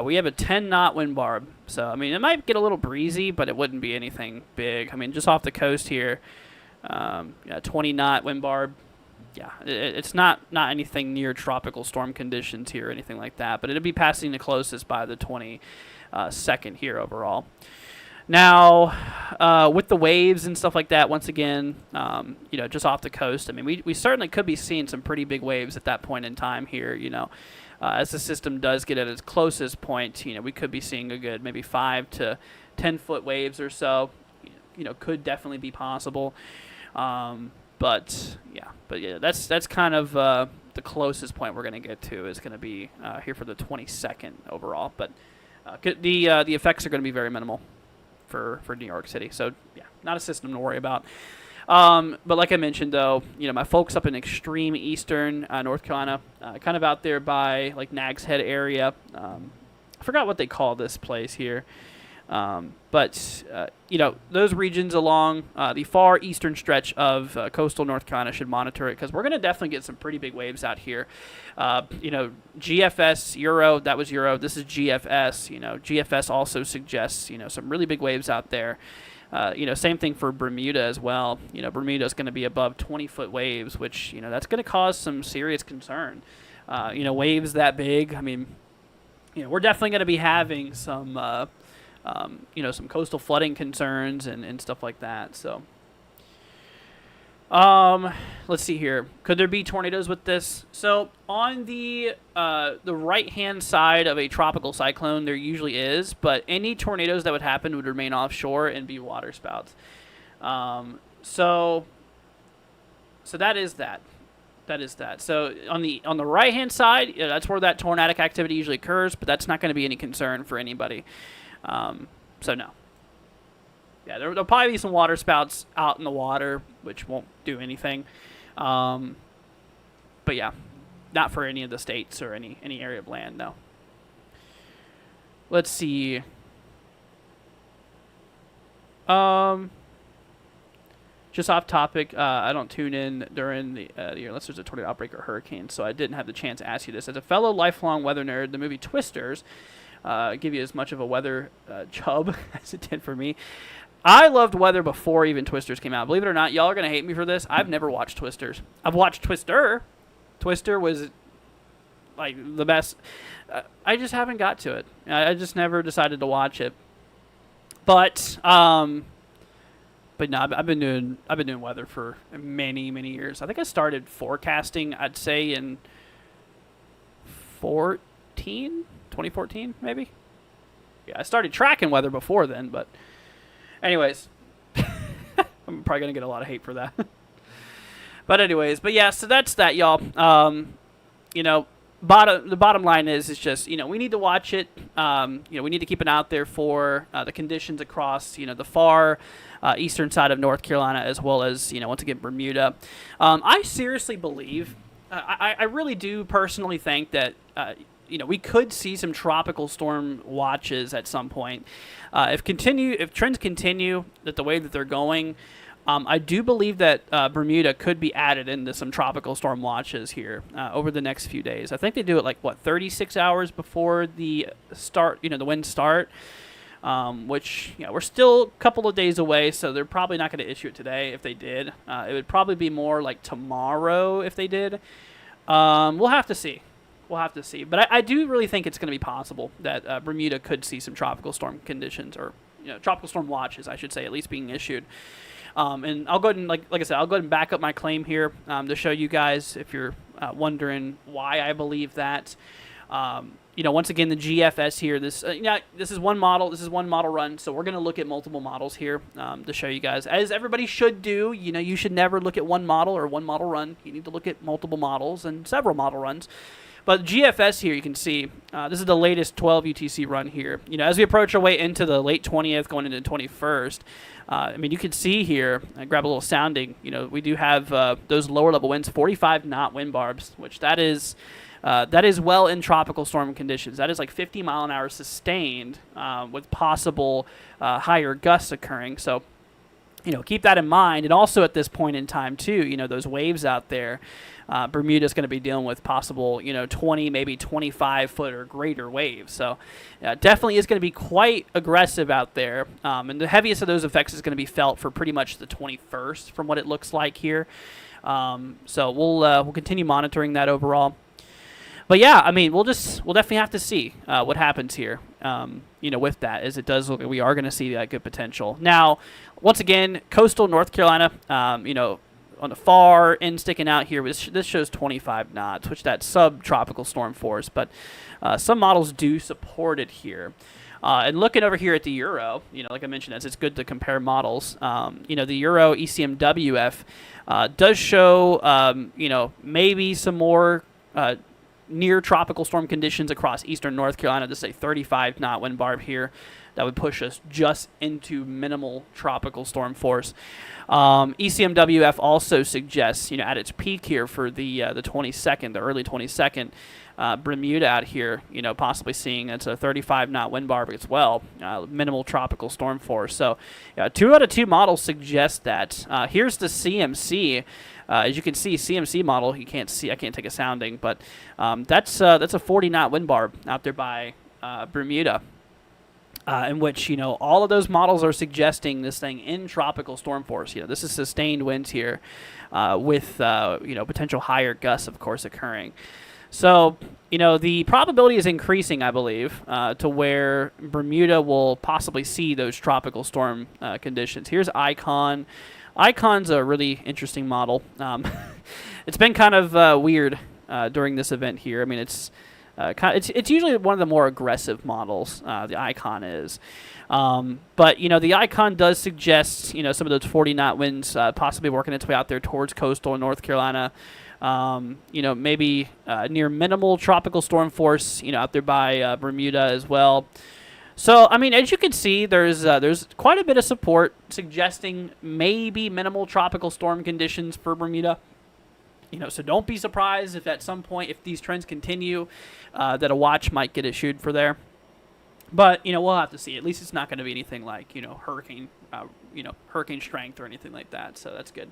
we have a 10 knot wind barb. So, I mean, it might get a little breezy, but it wouldn't be anything big. I mean, just off the coast here, 20 knot wind barb. Yeah, it's not anything near tropical storm conditions here or anything like that, but it'll be passing the closest by the 22nd here overall. Now, with the waves and stuff like that, once again, just off the coast, I mean, we certainly could be seeing some pretty big waves at that point in time here, as the system does get at its closest point, we could be seeing a good maybe 5 to 10 foot waves or so. could definitely be possible. But yeah, that's kind of the closest point we're going to get to is going to be here for the 22nd overall. But the effects are going to be very minimal for New York City. So yeah, not a system to worry about. But like I mentioned, though, my folks up in extreme eastern North Carolina, kind of out there by like Nags Head area. I forgot what they call this place here. But those regions along the far eastern stretch of coastal North Carolina should monitor it because we're going to definitely get some pretty big waves out here. GFS, Euro, that was Euro. This is GFS. GFS also suggests, some really big waves out there. Same thing for Bermuda as well. Bermuda is going to be above 20-foot waves, which, that's going to cause some serious concern. Waves that big, I mean, we're definitely going to be having some, some coastal flooding concerns and stuff like that. So, let's see here. Could there be tornadoes with this? So on the right-hand side of a tropical cyclone, there usually is, but any tornadoes that would happen would remain offshore and be waterspouts. So that is that. That is that. So on the right-hand side, that's where that tornadic activity usually occurs, but that's not going to be any concern for anybody. So no. Yeah, there'll probably be some water spouts out in the water, which won't do anything. But yeah, not for any of the states or any area of land, no. Let's see. Just off topic, I don't tune in during the year unless there's a tornado outbreak or hurricane, so I didn't have the chance to ask you this. As a fellow lifelong weather nerd, the movie Twisters give you as much of a weather chub as it did for me. I loved weather before even Twisters came out. Believe it or not, y'all are going to hate me for this. I've never watched Twisters. I've watched Twister. Twister was like the best. I just haven't got to it. I just never decided to watch it. But no, I've been doing weather for many years. I think I started forecasting, I'd say in 2014 maybe. Yeah, I started tracking weather before then, but anyways, I'm probably gonna get a lot of hate for that. But anyways, yeah, so that's that, y'all. The bottom line is just, we need to watch it. We need to keep an eye out there for the conditions across, the far eastern side of North Carolina, as well as, once again, Bermuda. I seriously believe, I really do personally think that, we could see some tropical storm watches at some point. If trends continue that the way that they're going, I do believe that Bermuda could be added into some tropical storm watches here over the next few days. I think they do it 36 hours before the start, the winds start, which, we're still a couple of days away, so they're probably not going to issue it today if they did. It would probably be more like tomorrow if they did. We'll have to see. But I do really think it's going to be possible that Bermuda could see some tropical storm conditions, or tropical storm watches, I should say, at least being issued. And I'll go ahead and, like I said, I'll go ahead and back up my claim here to show you guys if you're wondering why I believe that. Once again, the GFS here, this is one model. This is one model run, so we're going to look at multiple models here to show you guys, as everybody should do. You should never look at one model or one model run. You need to look at multiple models and several model runs. But GFS here, you can see, this is the latest 12 UTC run here. As we approach our way into the late 20th, going into the 21st, you can see here, grab a little sounding, we do have those lower level winds, 45 knot wind barbs, which that is well in tropical storm conditions. That is like 50 mile an hour sustained with possible higher gusts occurring. So, keep that in mind. And also at this point in time, too, those waves out there, Bermuda's going to be dealing with possible, 20, maybe 25 foot or greater waves. So definitely is going to be quite aggressive out there. And the heaviest of those effects is going to be felt for pretty much the 21st from what it looks like here. So we'll continue monitoring that overall. But yeah, we'll definitely have to see what happens here. With that, as it does look like we are going to see that good potential. Now, once again, coastal North Carolina, on the far end sticking out here, this shows 25 knots, which that's subtropical storm force, but some models do support it here. And looking over here at the euro, like I mentioned, as it's good to compare models. The euro ECMWF does show, maybe some more near tropical storm conditions across eastern North Carolina. This is a 35 knot wind barb here that would push us just into minimal tropical storm force. ECMWF also suggests, at its peak here for the 22nd, the early 22nd, Bermuda out here, possibly seeing it's a 35 knot wind barb as well, minimal tropical storm force. So 2 out of 2 models suggest that. Here's the CMC. As you can see, CMC model, you can't see, I can't take a sounding, but that's a 40 knot wind barb out there by Bermuda. In which, all of those models are suggesting this thing in tropical storm force. This is sustained winds here with, potential higher gusts, of course, occurring. So, the probability is increasing, I believe, to where Bermuda will possibly see those tropical storm conditions. Here's Icon. Icon's a really interesting model. It's been kind of weird during this event here. I mean, it's usually one of the more aggressive models, the Icon is. But, the Icon does suggest, some of those 40 knot winds possibly working its way out there towards coastal North Carolina. Maybe near minimal tropical storm force, out there by Bermuda as well. So, I mean, as you can see, there's quite a bit of support suggesting maybe minimal tropical storm conditions for Bermuda. So don't be surprised if at some point, if these trends continue, that a watch might get issued for there. But, we'll have to see. At least it's not going to be anything like, hurricane strength or anything like that. So that's good.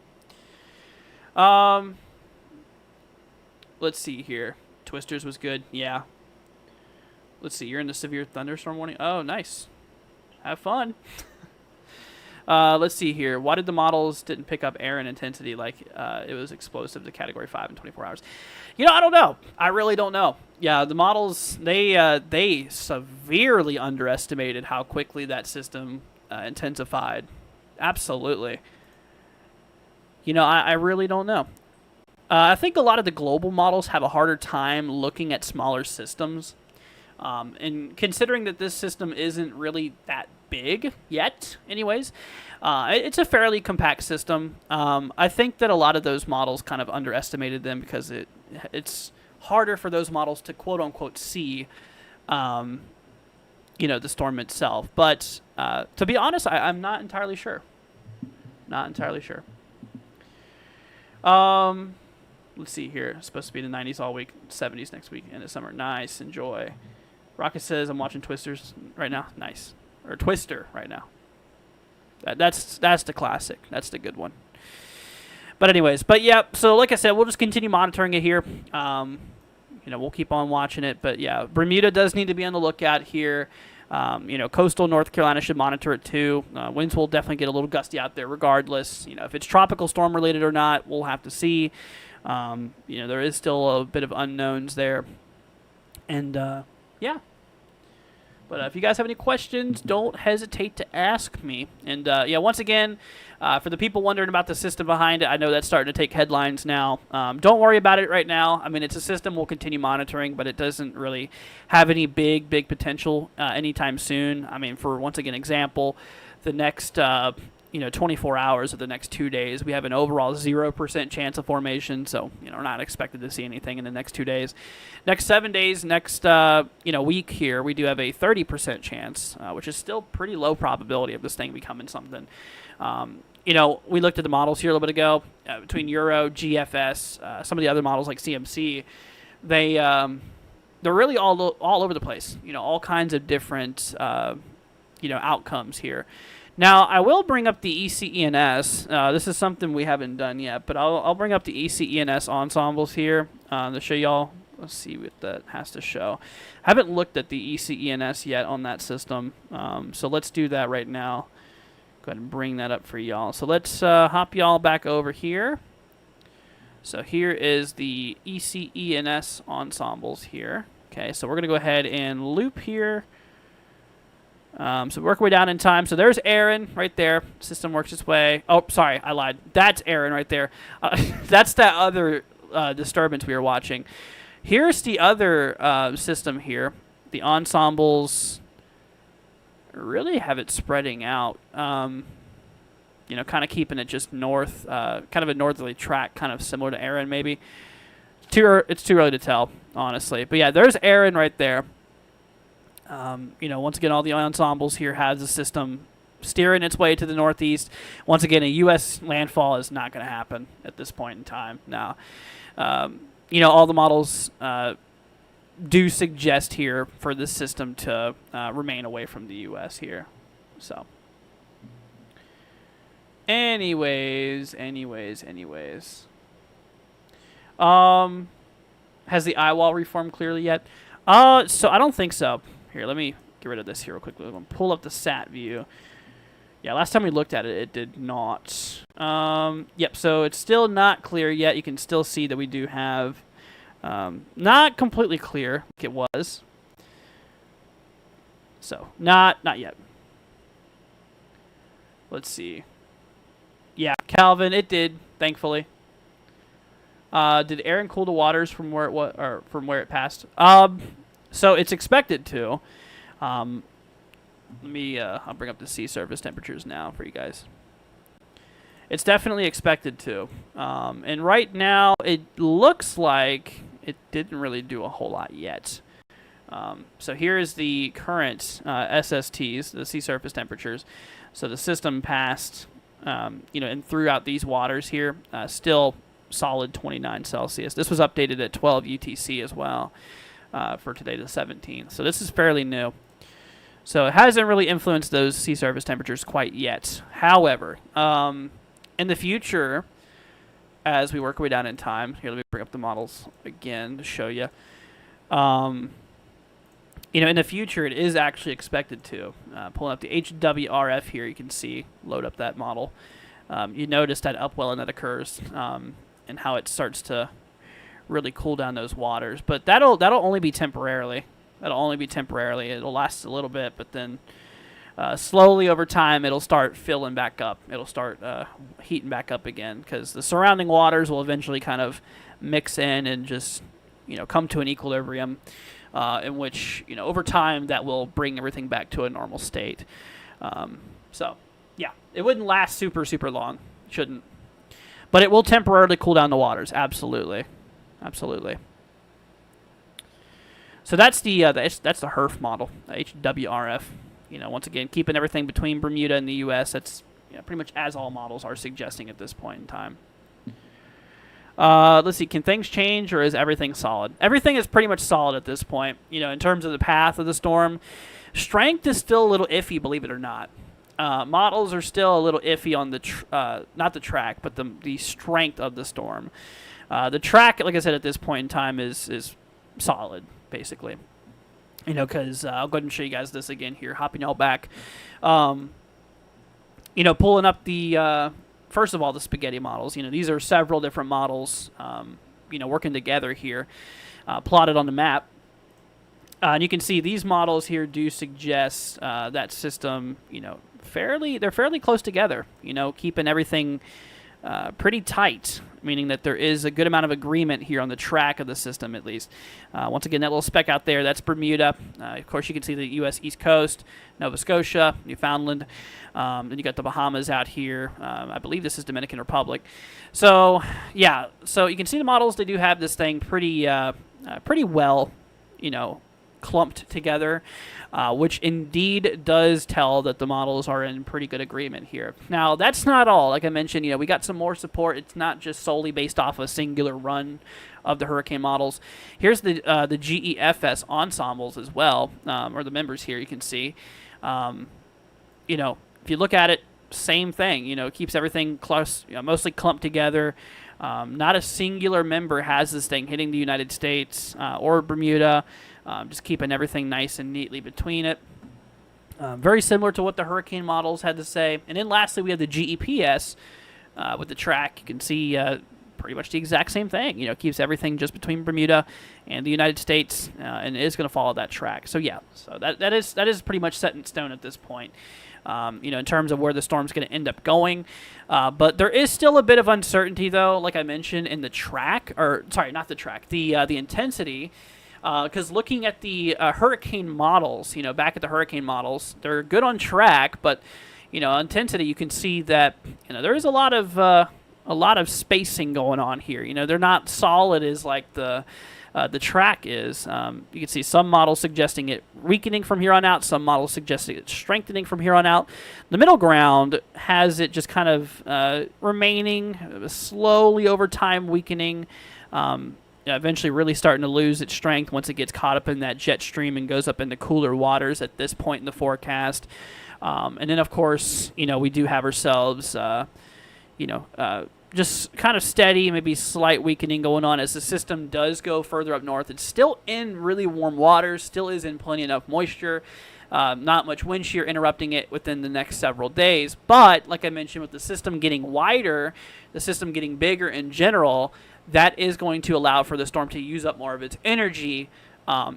Let's see here. Twisters was good. Yeah. Let's see. You're in the severe thunderstorm warning. Oh, nice. Have fun. Let's see here. Why did the models didn't pick up Erin intensity like it was explosive to Category 5 in 24 hours? I don't know. I really don't know. Yeah, the models, they severely underestimated how quickly that system intensified. Absolutely. I really don't know. I think a lot of the global models have a harder time looking at smaller systems. And considering that this system isn't really that big yet, anyways, it's a fairly compact system. I think that a lot of those models kind of underestimated them because it's harder for those models to quote-unquote see, the storm itself. But to be honest, I'm not entirely sure. Not entirely sure. Let's see here. It's supposed to be the 90s all week, 70s next week, and the summer. Nice. Enjoy. Rocket says, I'm watching Twisters right now. Nice. Or Twister right now. That's the classic. That's the good one. But anyways, yeah, so like I said, we'll just continue monitoring it here. We'll keep on watching it. But yeah, Bermuda does need to be on the lookout here. Coastal North Carolina should monitor it too. Winds will definitely get a little gusty out there regardless. If it's tropical storm related or not, we'll have to see. There is still a bit of unknowns there. And, yeah. But if you guys have any questions, don't hesitate to ask me. And, once again, for the people wondering about the system behind it, I know that's starting to take headlines now. Don't worry about it right now. I mean, it's a system we'll continue monitoring, but it doesn't really have any big potential anytime soon. I mean, for, once again, example, the next 24 hours of the next 2 days, we have an overall 0% chance of formation. So, we're not expected to see anything in the next 2 days. Next 7 days, next, week here, we do have a 30% chance, which is still pretty low probability of this thing becoming something. We looked at the models here a little bit ago between Euro, GFS, some of the other models like CMC. They're really all over the place. All kinds of different, outcomes here. Now, I will bring up the ECENS. This is something we haven't done yet, but I'll bring up the ECENS ensembles here to show y'all. Let's see what that has to show. I haven't looked at the ECENS yet on that system, so let's do that right now. Go ahead and bring that up for y'all. So let's hop y'all back over here. So here is the ECENS ensembles here. Okay, so we're going to go ahead and loop here. So work our way down in time. So there's Erin right there. System works its way. Oh, sorry, I lied. That's Erin right there. That's that other disturbance we were watching. Here's the other system here. The ensembles. really have it spreading out. Kind of keeping it just north, kind of a northerly track, kind of similar to Erin maybe. It's too early to tell, honestly. But yeah, there's Erin right there. Once again, all the ensembles here have the system steering its way to the northeast. Once again, a U.S. landfall is not going to happen at this point in time. Now, all the models do suggest here for this system to remain away from the U.S. here. So, anyways. Has the eye wall reformed clearly yet? So I don't think so. Here, let me get rid of this here real quickly. I'm going to pull up the sat view. Yeah, last time we looked at it, it did not. Yep, so it's still not clear yet. You can still see that we do have not completely clear like it was. So, not yet. Let's see. Yeah, Calvin, it did, thankfully. Did Erin cool the waters from where it passed? So it's expected to. I'll bring up the sea surface temperatures now for you guys. It's definitely expected to. And right now, it looks like it didn't really do a whole lot yet. So here is the current SSTs, the sea surface temperatures. So the system passed, and throughout these waters here, still solid 29 Celsius. This was updated at 12 UTC as well for today, the 17th. So this is fairly new. So it hasn't really influenced those sea surface temperatures quite yet. However, in the future, as we work our way down in time, here, let me bring up the models again to show you. In the future, it is actually expected to. Pulling up the HWRF here, you can see, load up that model. You notice that upwelling that occurs and how it starts to really cool down those waters. But that'll only be temporarily. It'll last a little bit, but then slowly over time, it'll start filling back up. It'll start heating back up again because the surrounding waters will eventually kind of mix in and just come to an equilibrium in which over time that will bring everything back to a normal state. So yeah, it wouldn't last super long. Shouldn't. But it will temporarily cool down the waters. Absolutely. So that's the HERF model, HWRF. Once again, keeping everything between Bermuda and the U.S. That's pretty much as all models are suggesting at this point in time. Let's see. Can things change, or is everything solid? Everything is pretty much solid at this point. In terms of the path of the storm, strength is still a little iffy, believe it or not. Models are still a little iffy on the not the track, but the strength of the storm. The track, like I said, at this point in time is solid, basically. Because I'll go ahead and show you guys this again here, hopping y'all back. Pulling up the first of all the spaghetti models. These are several different models, working together here, plotted on the map. And you can see these models here do suggest that system, they're fairly close together, keeping everything pretty tight, meaning that there is a good amount of agreement here on the track of the system, at least. Once again, that little speck out there, that's Bermuda. Of course, you can see the U.S. East Coast, Nova Scotia, Newfoundland. Then you got the Bahamas out here. I believe this is Dominican Republic. So, yeah, so you can see the models, they do have this thing pretty well, clumped together, which indeed does tell that the models are in pretty good agreement here. Now, that's not all. Like I mentioned, we got some more support. It's not just solely based off a singular run of the hurricane models. Here's the GEFS ensembles as well, or the members here you can see. If you look at it, same thing. It keeps everything close, mostly clumped together. Not a singular member has this thing hitting the United States or Bermuda. Just keeping everything nice and neatly between it. Very similar to what the hurricane models had to say. And then lastly, we have the GEPS with the track. You can see pretty much the exact same thing. Keeps everything just between Bermuda and the United States, and it is going to follow that track. So yeah, so that is pretty much set in stone at this point. In terms of where the storm's going to end up going. But there is still a bit of uncertainty, though, like I mentioned, in the track, or sorry, not the track, the intensity Because looking at the hurricane models, back at the hurricane models, they're good on track, but intensity, you can see that there is a lot of spacing going on here. They're not solid as like the track is. You can see some models suggesting it weakening from here on out, some models suggesting it strengthening from here on out. The middle ground has it just kind of remaining slowly over time, weakening. Eventually really starting to lose its strength once it gets caught up in that jet stream and goes up into cooler waters at this point in the forecast. And then, of course, we do have ourselves, just kind of steady, maybe slight weakening going on as the system does go further up north. It's still in really warm waters, still is in plenty enough moisture. Not much wind shear interrupting it within the next several days. But, like I mentioned, with the system getting wider, the system getting bigger in general, that is going to allow for the storm to use up more of its energy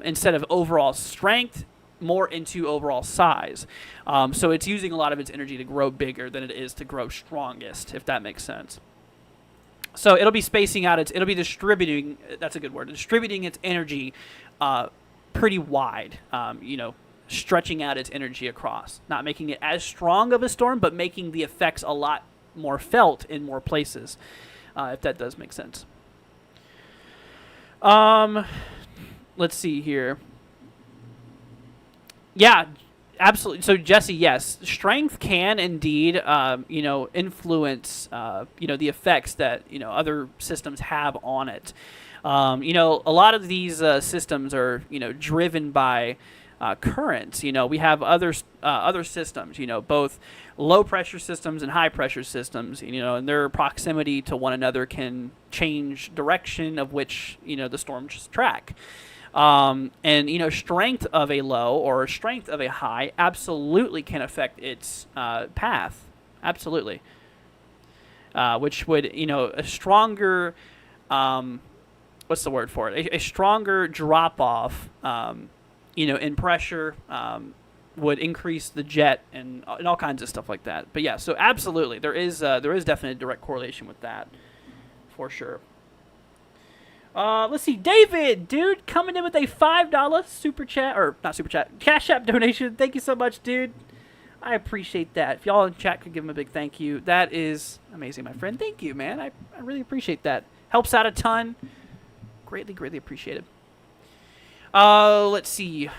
instead of overall strength, more into overall size. So it's using a lot of its energy to grow bigger than it is to grow strongest, if that makes sense. So it'll be spacing out it'll be distributing, that's a good word, distributing its energy pretty wide, stretching out its energy across. Not making it as strong of a storm, but making the effects a lot more felt in more places, if that does make sense. Let's see here. Yeah, absolutely. So Jesse, yes, strength can indeed, influence, the effects that other systems have on it. A lot of these systems are driven by currents. We have other systems. Both low pressure systems and high pressure systems. And their proximity to one another can change direction of which the storms track. And strength of a low or strength of a high absolutely can affect its path. Absolutely. Which would a stronger what's the word for it? A stronger drop off. In pressure, would increase the jet and all kinds of stuff like that. But yeah, so absolutely, there is definitely a direct correlation with that, for sure. Let's see, David, dude, coming in with a $5 super chat, or not super chat, Cash App donation. Thank you so much, dude. I appreciate that. If y'all in chat could give him a big thank you, that is amazing, my friend. Thank you, man. I really appreciate that. Helps out a ton. Greatly, greatly appreciated. Let's see.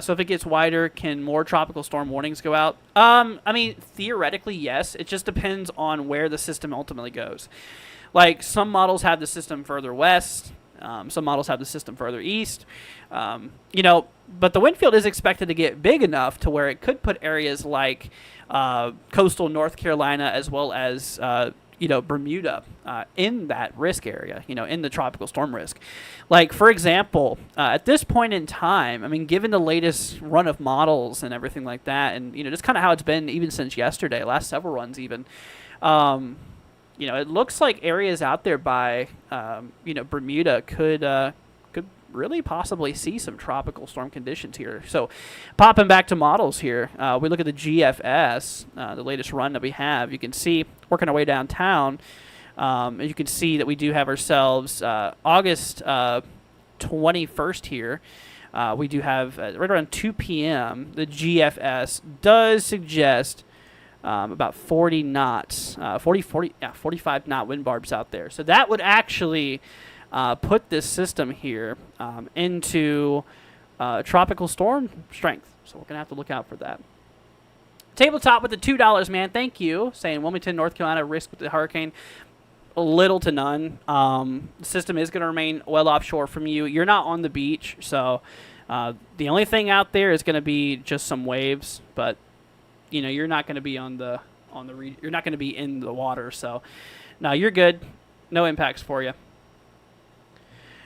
So if it gets wider, can more tropical storm warnings go out? Theoretically, yes. It just depends on where the system ultimately goes. Like, some models have the system further west. Some models have the system further east. But the wind field is expected to get big enough to where it could put areas like coastal North Carolina as well as Bermuda in that risk area, in the tropical storm risk. Like, for example, at this point in time, given the latest run of models and everything like that, and, just kind of how it's been even since yesterday, last several runs even, it looks like areas out there by, Bermuda could really possibly see some tropical storm conditions here. So popping back to models here, we look at the GFS, the latest run that we have. You can see, working our way downtown, you can see that we do have ourselves August 21st here. We do have, right around 2 p.m., the GFS does suggest about 40 knots, 45 knot wind barbs out there. So that would actually put this system here into tropical storm strength. So we're going to have to look out for that. Tabletop with the $2, man. Thank you. Saying Wilmington, North Carolina, risk with the hurricane. Little to none. The system is going to remain well offshore from you. You're not on the beach, so the only thing out there is going to be just some waves. But you're not going to be you're not going to be in the water. So no, you're good. No impacts for you.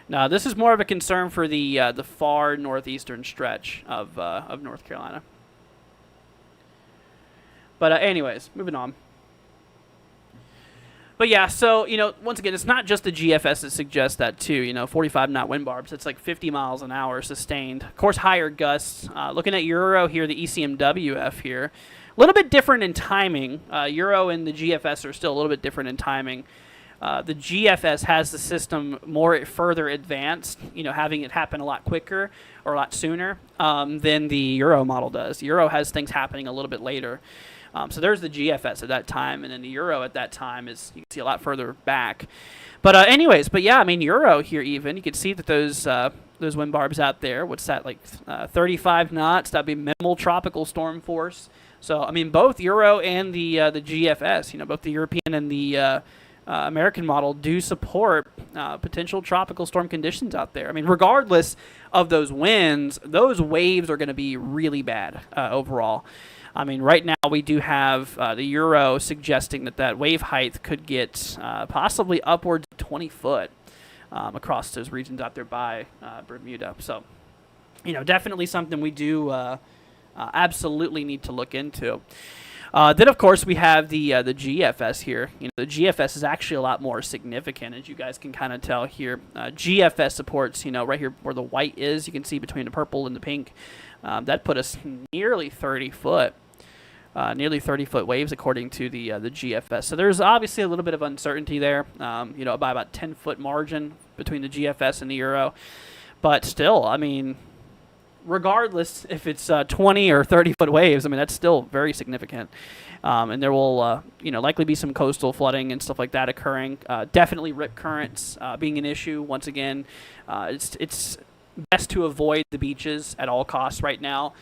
Now, this is more of a concern for the far northeastern stretch of North Carolina. But anyways, moving on. But yeah, so, once again, it's not just the GFS that suggests that too. 45 knot wind barbs. It's like 50 miles an hour sustained. Of course, higher gusts. Looking at Euro here, the ECMWF here. A little bit different in timing. Euro and the GFS are still a little bit different in timing. The GFS has the system more further advanced, having it happen a lot quicker or a lot sooner than the Euro model does. The Euro has things happening a little bit later. So there's the GFS at that time, and then the Euro at that time is, you can see, a lot further back. But yeah, I mean, Euro here even, you can see that those wind barbs out there, what's that, like 35 knots? That'd be minimal tropical storm force. So, I mean, both Euro and the GFS, both the European and the American model do support potential tropical storm conditions out there. I mean, regardless of those winds, those waves are going to be really bad overall. I mean, right now we do have the Euro suggesting that wave height could get possibly upwards of 20 foot across those regions out there by Bermuda. So, definitely something we do absolutely need to look into. Then, of course, we have the GFS here. The GFS is actually a lot more significant, as you guys can kind of tell here. GFS supports, right here where the white is, you can see between the purple and the pink. That put us nearly 30 foot. Nearly 30-foot waves according to the GFS. So there's obviously a little bit of uncertainty there, by about 10-foot margin between the GFS and the Euro. But still, I mean, regardless if it's 20 or 30-foot waves, I mean, that's still very significant. And there will, likely be some coastal flooding and stuff like that occurring. Definitely rip currents being an issue. Once again, it's best to avoid the beaches at all costs right now.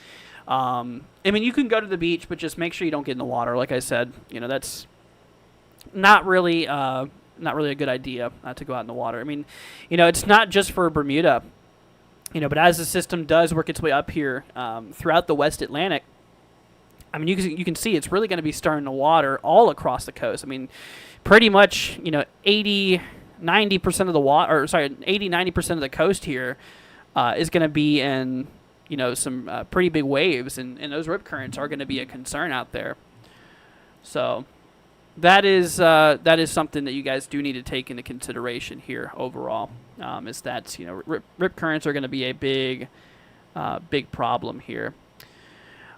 I mean, you can go to the beach, but just make sure you don't get in the water. Like I said, that's not really a good idea to go out in the water. I mean, it's not just for Bermuda, but as the system does work its way up here throughout the West Atlantic, I mean, you can see it's really going to be stirring the water all across the coast. I mean, pretty much, 80, 90% of the water, 80, 90% of the coast here is going to be in some pretty big waves, and those rip currents are going to be a concern out there. So that is something that you guys do need to take into consideration here overall. Is that rip currents are going to be a big problem here.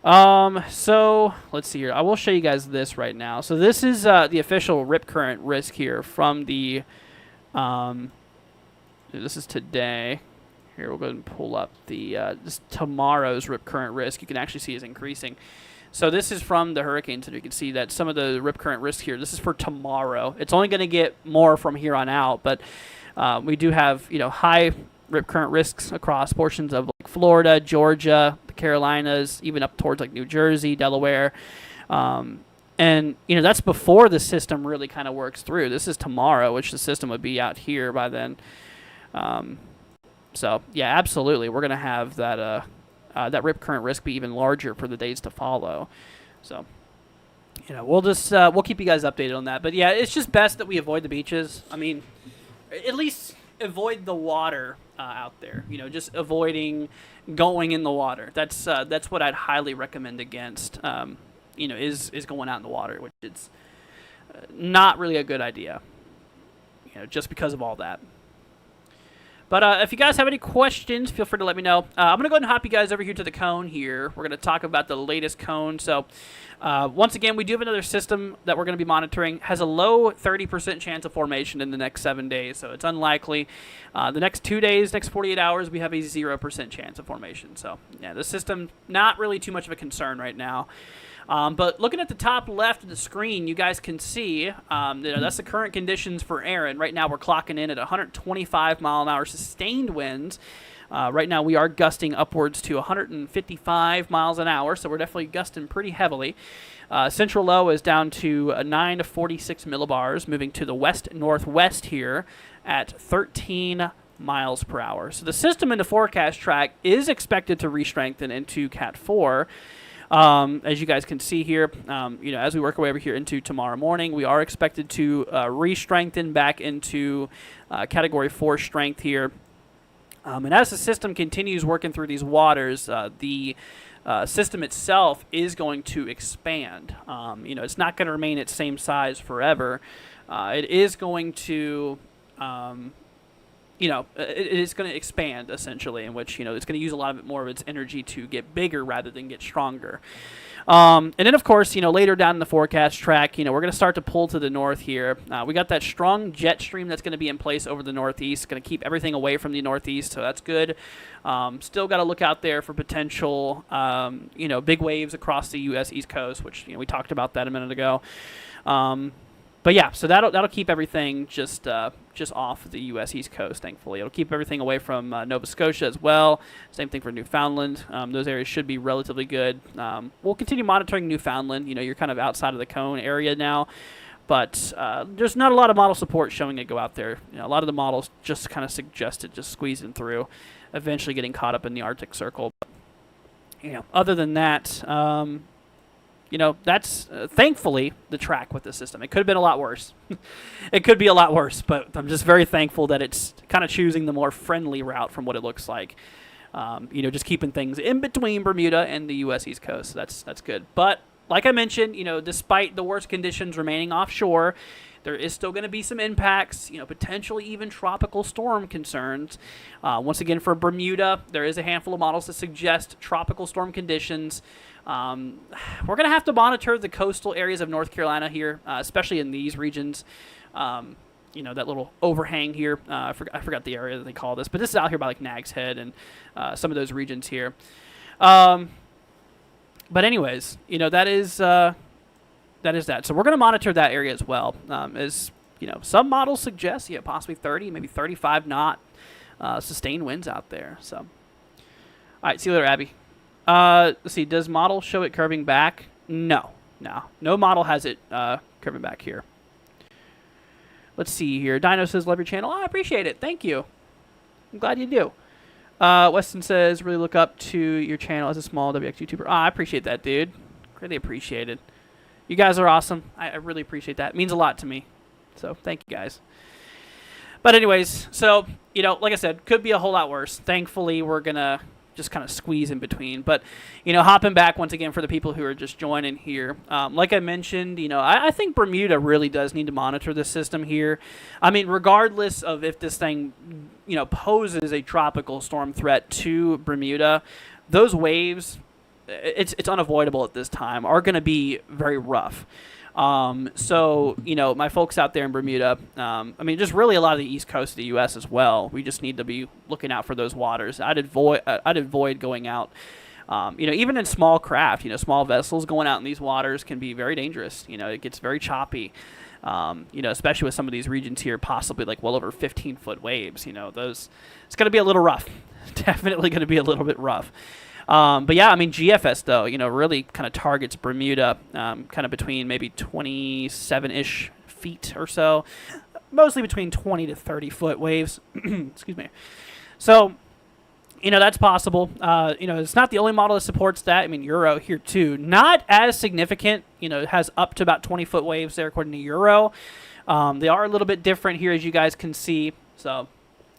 So let's see here. I will show you guys this right now. So this is the official rip current risk here from the. This is today. Here, we'll go ahead and pull up the this tomorrow's rip current risk. You can actually see is increasing. So this is from the Hurricane Center. You can see that some of the rip current risk here, this is for tomorrow. It's only going to get more from here on out, but we do have high rip current risks across portions of like Florida, Georgia, the Carolinas, even up towards like New Jersey, Delaware. And that's before the system really kind of works through. This is tomorrow, which the system would be out here by then. So yeah, absolutely, we're gonna have that rip current risk be even larger for the days to follow. So we'll just we'll keep you guys updated on that. But yeah, it's just best that we avoid the beaches. I mean, at least avoid the water out there. Just avoiding going in the water. That's what I'd highly recommend against. Is going out in the water, which is not really a good idea. Just because of all that. But if you guys have any questions, feel free to let me know. I'm going to go ahead and hop you guys over here to the cone here. We're going to talk about the latest cone. So once again, we do have another system that we're going to be monitoring. Has a low 30% chance of formation in the next 7 days. So it's unlikely. The next 2 days, next 48 hours, we have a 0% chance of formation. So yeah, the system, not really too much of a concern right now. But looking at the top left of the screen, you guys can see that's the current conditions for Erin. Right now, we're clocking in at 125 mile an hour sustained winds. Right now, we are gusting upwards to 155 miles an hour, so we're definitely gusting pretty heavily. Central low is down to 9 to 46 millibars, moving to the west-northwest here at 13 miles per hour. So the system in the forecast track is expected to re-strengthen into Cat 4. As you guys can see here, as we work our way over here into tomorrow morning, we are expected to re-strengthen back into Category 4 strength here. And as the system continues working through these waters, the system itself is going to expand. It's not going to remain its same size forever. It is going to it's going to expand essentially, in which it's going to use a lot of more of its energy to get bigger rather than get stronger. And then, of course, later down in the forecast track, we're going to start to pull to the north here. We got that strong jet stream that's going to be in place over the northeast, going to keep everything away from the northeast, so that's good. Still got to look out there for potential, big waves across the U.S. East Coast, which, we talked about that a minute ago. But yeah, so that'll keep everything just off the U.S. East Coast, thankfully. It'll keep everything away from Nova Scotia as well. Same thing for Newfoundland. Those areas should be relatively good. We'll continue monitoring Newfoundland. You're kind of outside of the cone area now. But there's not a lot of model support showing it go out there. A lot of the models just kind of suggested just squeezing through, eventually getting caught up in the Arctic Circle. But, other than that... that's thankfully the track with the system. It could have been a lot worse. It could be a lot worse, but I'm just very thankful that it's kind of choosing the more friendly route from what it looks like. Just keeping things in between Bermuda and the U.S. East Coast. So that's good. But like I mentioned, despite the worst conditions remaining offshore, there is still going to be some impacts, potentially even tropical storm concerns. Once again, for Bermuda, there is a handful of models that suggest tropical storm conditions. We're going to have to monitor the coastal areas of North Carolina here, especially in these regions. That little overhang here. I forgot the area that they call this, but this is out here by like Nag's Head and some of those regions here. But anyways, that is that. So we're going to monitor that area as well. As some models suggest, possibly 30, maybe 35 knot sustained winds out there. So, all right, see you later, Abby. Let's see. Does model show it curving back? No model has it curving back here. Let's see here. Dino says, love your channel. I appreciate it. Thank you. I'm glad you do. Weston says, really look up to your channel as a small WX YouTuber. I appreciate that, dude. Really appreciate it. You guys are awesome. I really appreciate that. It means a lot to me. So thank you guys. But anyways, so, like I said, could be a whole lot worse. Thankfully, we're going to just kind of squeeze in between. But, hopping back once again for the people who are just joining here, like I mentioned, I think Bermuda really does need to monitor the system here. I mean, regardless of if this thing, poses a tropical storm threat to Bermuda, those waves, it's unavoidable at this time, are going to be very rough. So, my folks out there in Bermuda, just really a lot of the east coast of the U.S. as well. We just need to be looking out for those waters. I'd avoid going out, even in small craft, small vessels going out in these waters can be very dangerous. It gets very choppy, especially with some of these regions here, possibly like well over 15-foot waves. It's going to be a little rough. Definitely going to be a little bit rough. But yeah, GFS though, really kind of targets Bermuda, kind of between maybe 27-ish feet or so, mostly between 20 to 30 foot waves. Excuse me. So, that's possible. It's not the only model that supports that. Euro here too, not as significant. It has up to about 20 foot waves there according to Euro. They are a little bit different here, as you guys can see. So,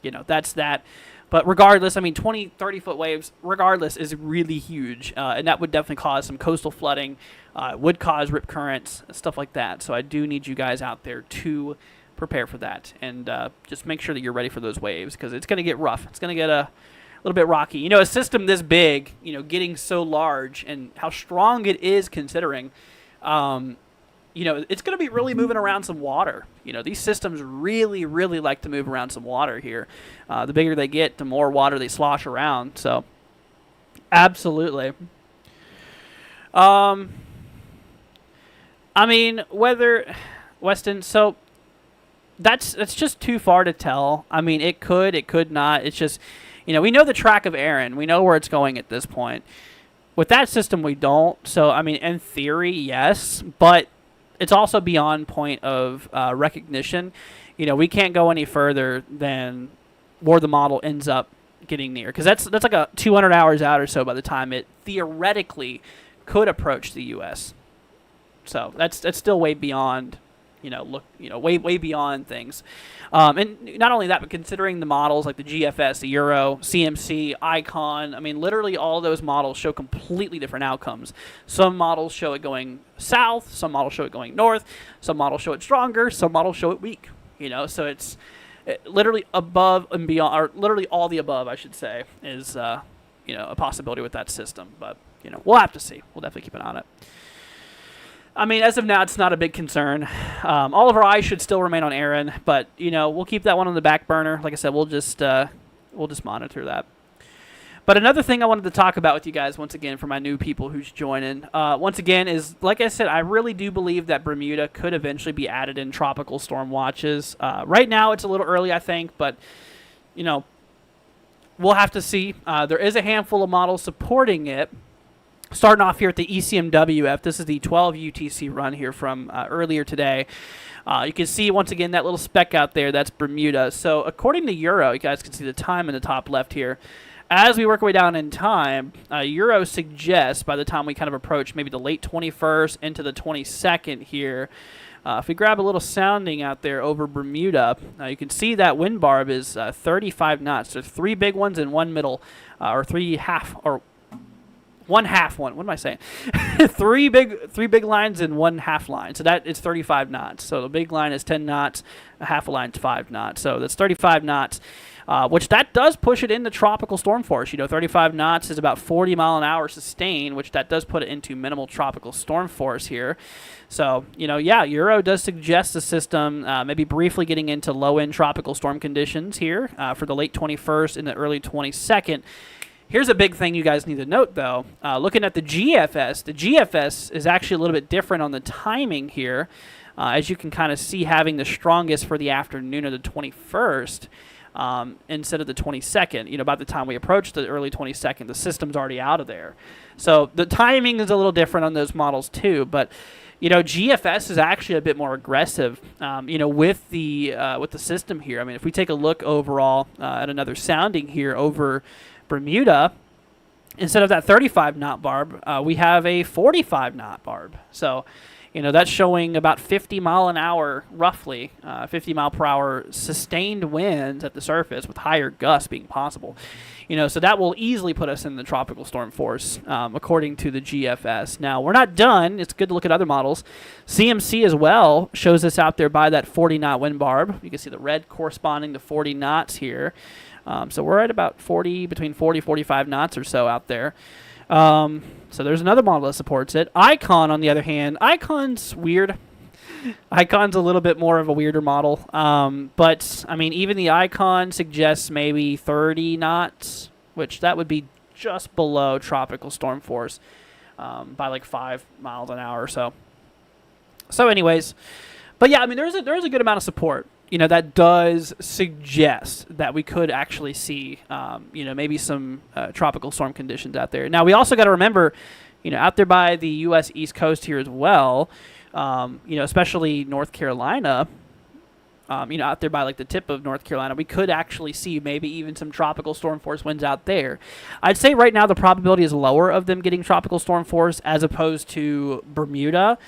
that's that. But regardless, 20, 30-foot waves, regardless, is really huge. And that would definitely cause some coastal flooding, would cause rip currents, stuff like that. So I do need you guys out there to prepare for that. And just make sure that you're ready for those waves, because it's going to get rough. It's going to get a little bit rocky. A system this big, getting so large, and how strong it is considering, it's going to be really moving around some water. These systems really, really like to move around some water here. The bigger they get, the more water they slosh around. So, absolutely. Whether, Weston, so that's just too far to tell. It could not. It's just, we know the track of Erin. We know where it's going at this point. With that system, we don't. So, in theory, yes, but it's also beyond point of recognition. We can't go any further than where the model ends up getting near, because that's like a 200 hours out or so by the time it theoretically could approach the U.S. So that's still way beyond, way beyond things. And not only that, but considering the models like the GFS, the Euro, CMC, Icon, literally all those models show completely different outcomes. Some models show it going south, some models show it going north, some models show it stronger, some models show it weak. So it's literally above and beyond, or literally all the above, I should say, is a possibility with that system. But we'll have to see. We'll definitely keep an eye on it. I mean, as of now, it's not a big concern. All of our eyes should still remain on Erin, but we'll keep that one on the back burner. Like I said, we'll just monitor that. But another thing I wanted to talk about with you guys, once again, for my new people who's joining, once again, is, like I said, I really do believe that Bermuda could eventually be added in tropical storm watches. Right now, it's a little early, I think, but, we'll have to see. There is a handful of models supporting it. Starting off here at the ECMWF, this is the 12 UTC run here from earlier today. You can see, once again, that little speck out there, that's Bermuda. So according to Euro, you guys can see the time in the top left here. As we work our way down in time, Euro suggests by the time we kind of approach maybe the late 21st into the 22nd here, if we grab a little sounding out there over Bermuda, you can see that wind barb is 35 knots. There's 3 big ones and 1 middle, or 3 half, or 1 half one. What am I saying? three big lines and 1 half line. So that is 35 knots. So the big line is 10 knots, a half a line is 5 knots. So that's 35 knots. Which that does push it into tropical storm force. 35 knots is about 40 mile an hour sustained, which that does put it into minimal tropical storm force here. So, Euro does suggest the system maybe briefly getting into low-end tropical storm conditions here for the late 21st and the early 22nd. Here's a big thing you guys need to note, though. Looking at the GFS is actually a little bit different on the timing here. As you can kind of see, having the strongest for the afternoon of the 21st. Instead of the 22nd. By the time we approach the early 22nd, the system's already out of there. So the timing is a little different on those models too. But GFS is actually a bit more aggressive. With the system here. I mean, if we take a look overall at another sounding here over Bermuda, instead of that 35 knot barb, we have a 45 knot barb. So that's showing about 50 mile an hour, roughly, 50 mile per hour sustained winds at the surface with higher gusts being possible. So that will easily put us in the tropical storm force, according to the GFS. Now, we're not done. It's good to look at other models. CMC as well shows us out there by that 40 knot wind barb. You can see the red corresponding to 40 knots here. So we're at about between 40, 45 knots or so out there. So there's another model that supports it. Icon, on the other hand, Icon's weird. Icon's a little bit more of a weirder model. But, I mean, even the Icon suggests maybe 30 knots, which that would be just below tropical storm force by like 5 miles an hour or so. So anyways, but yeah, I mean, there's a good amount of support. That does suggest that we could actually see, maybe some tropical storm conditions out there. Now, we also got to remember, out there by the U.S. East Coast here as well, especially North Carolina, out there by like the tip of North Carolina, we could actually see maybe even some tropical storm force winds out there. I'd say right now the probability is lower of them getting tropical storm force as opposed to Bermuda.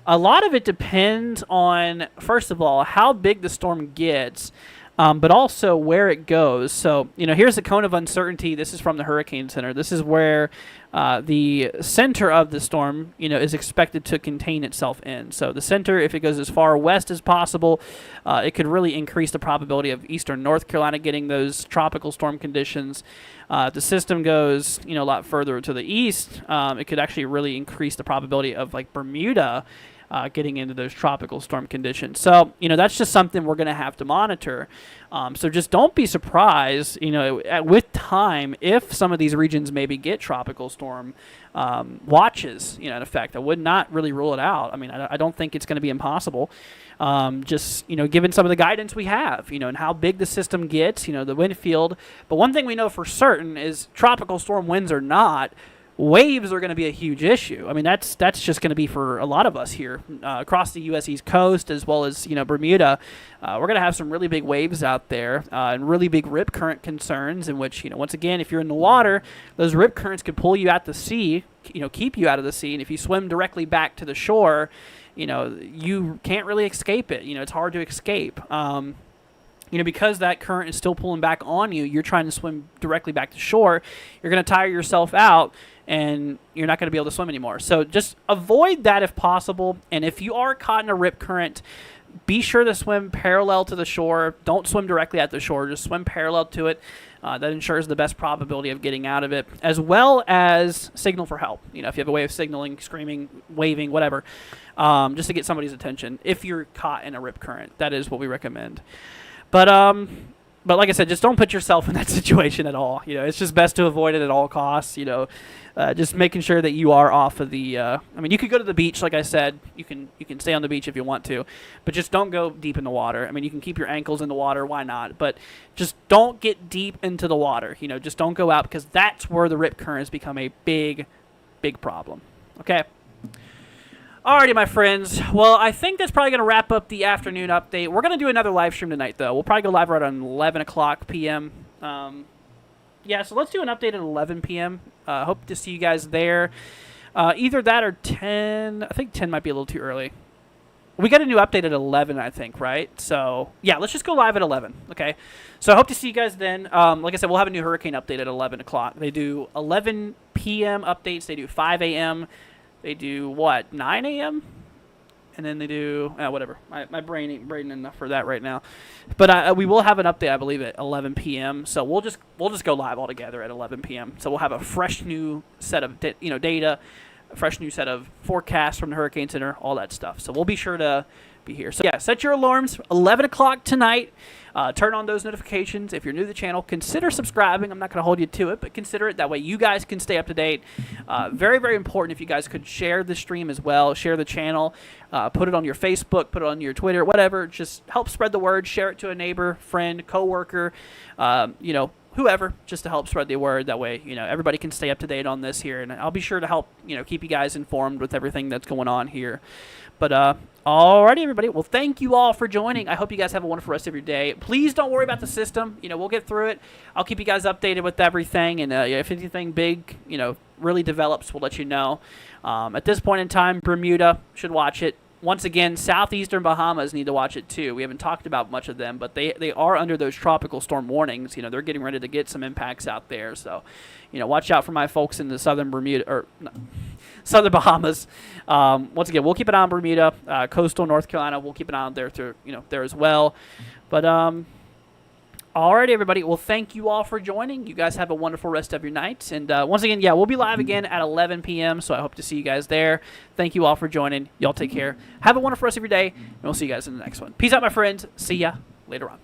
A lot of it depends on, first of all, how big the storm gets, but also where it goes. So, here's the cone of uncertainty. This is from the Hurricane Center. This is where the center of the storm, is expected to contain itself in. So the center, if it goes as far west as possible, it could really increase the probability of eastern North Carolina getting those tropical storm conditions. If the system goes, a lot further to the east, it could actually really increase the probability of like Bermuda getting into those tropical storm conditions. So, that's just something we're going to have to monitor. So just don't be surprised, with time, if some of these regions maybe get tropical storm watches, in effect. I would not really rule it out. I mean, I don't think it's going to be impossible. Just, given some of the guidance we have, and how big the system gets, the wind field. But one thing we know for certain is tropical storm winds or not, waves are going to be a huge issue. I mean, that's just going to be for a lot of us here across the U.S. East Coast as well as, Bermuda. We're going to have some really big waves out there and really big rip current concerns in which, once again, if you're in the water, those rip currents could pull you out to sea, keep you out of the sea. And if you swim directly back to the shore, you can't really escape it. It's hard to escape. Because that current is still pulling back on you, you're trying to swim directly back to shore. You're going to tire yourself out, and you're not going to be able to swim anymore. So just avoid that if possible. And if you are caught in a rip current, Be sure to swim parallel to the shore. Don't swim directly at the shore. Just swim parallel to it. That ensures the best probability of getting out of it, as well as signal for help. If you have a way of signaling, screaming, waving, whatever, just to get somebody's attention. If you're caught in a rip current, that is what we recommend. But like I said, just don't put yourself in that situation at all. It's just best to avoid it at all costs. Just making sure that you are off of the. You could go to the beach, like I said. You can stay on the beach if you want to, but just don't go deep in the water. You can keep your ankles in the water. Why not? But just don't get deep into the water. Just don't go out, because that's where the rip currents become a big, big problem. Okay. Alrighty, my friends. Well, I think that's probably going to wrap up the afternoon update. We're going to do another live stream tonight, though. We'll probably go live right on 11 o'clock p.m. Yeah, so let's do an update at 11 p.m. Hope to see you guys there. Either that or 10. I think 10 might be a little too early. We got a new update at 11, I think, right? So, yeah, let's just go live at 11, okay? So I hope to see you guys then. Like I said, we'll have a new hurricane update at 11 o'clock. They do 11 p.m. updates. They do 5 a.m., they do, 9 a.m.? And then they do, whatever. My brain ain't brain enough for that right now. But we will have an update, I believe, at 11 p.m. So we'll just go live all together at 11 p.m. So we'll have a fresh new set of data, a fresh new set of forecasts from the Hurricane Center, all that stuff. So we'll be sure to be here. So yeah, set your alarms, 11 o'clock tonight. Turn on those notifications. If you're new to the channel, consider subscribing. I'm not going to hold you to it, but consider it. That way you guys can stay up to date. Very, very important if you guys could share the stream as well. Share the channel. Put it on your Facebook. Put it on your Twitter. Whatever. Just help spread the word. Share it to a neighbor, friend, coworker, whoever, just to help spread the word. That way, everybody can stay up to date on this here. And I'll be sure to help, keep you guys informed with everything that's going on here. But, alrighty, everybody. Well, thank you all for joining. I hope you guys have a wonderful rest of your day. Please don't worry about the system. We'll get through it. I'll keep you guys updated with everything. And if anything big, really develops, we'll let you know. At this point in time, Bermuda should watch it. Once again, southeastern Bahamas need to watch it too. We haven't talked about much of them, but they are under those tropical storm warnings. They're getting ready to get some impacts out there. So, watch out for my folks in the southern Bermuda, or no, southern Bahamas. Once again, we'll keep an eye on Bermuda, coastal North Carolina. We'll keep an eye on there there as well. But alrighty, everybody. Well, thank you all for joining. You guys have a wonderful rest of your night. And once again, yeah, we'll be live again at 11 p.m., so I hope to see you guys there. Thank you all for joining. Y'all take care. Have a wonderful rest of your day, and we'll see you guys in the next one. Peace out, my friends. See ya later on.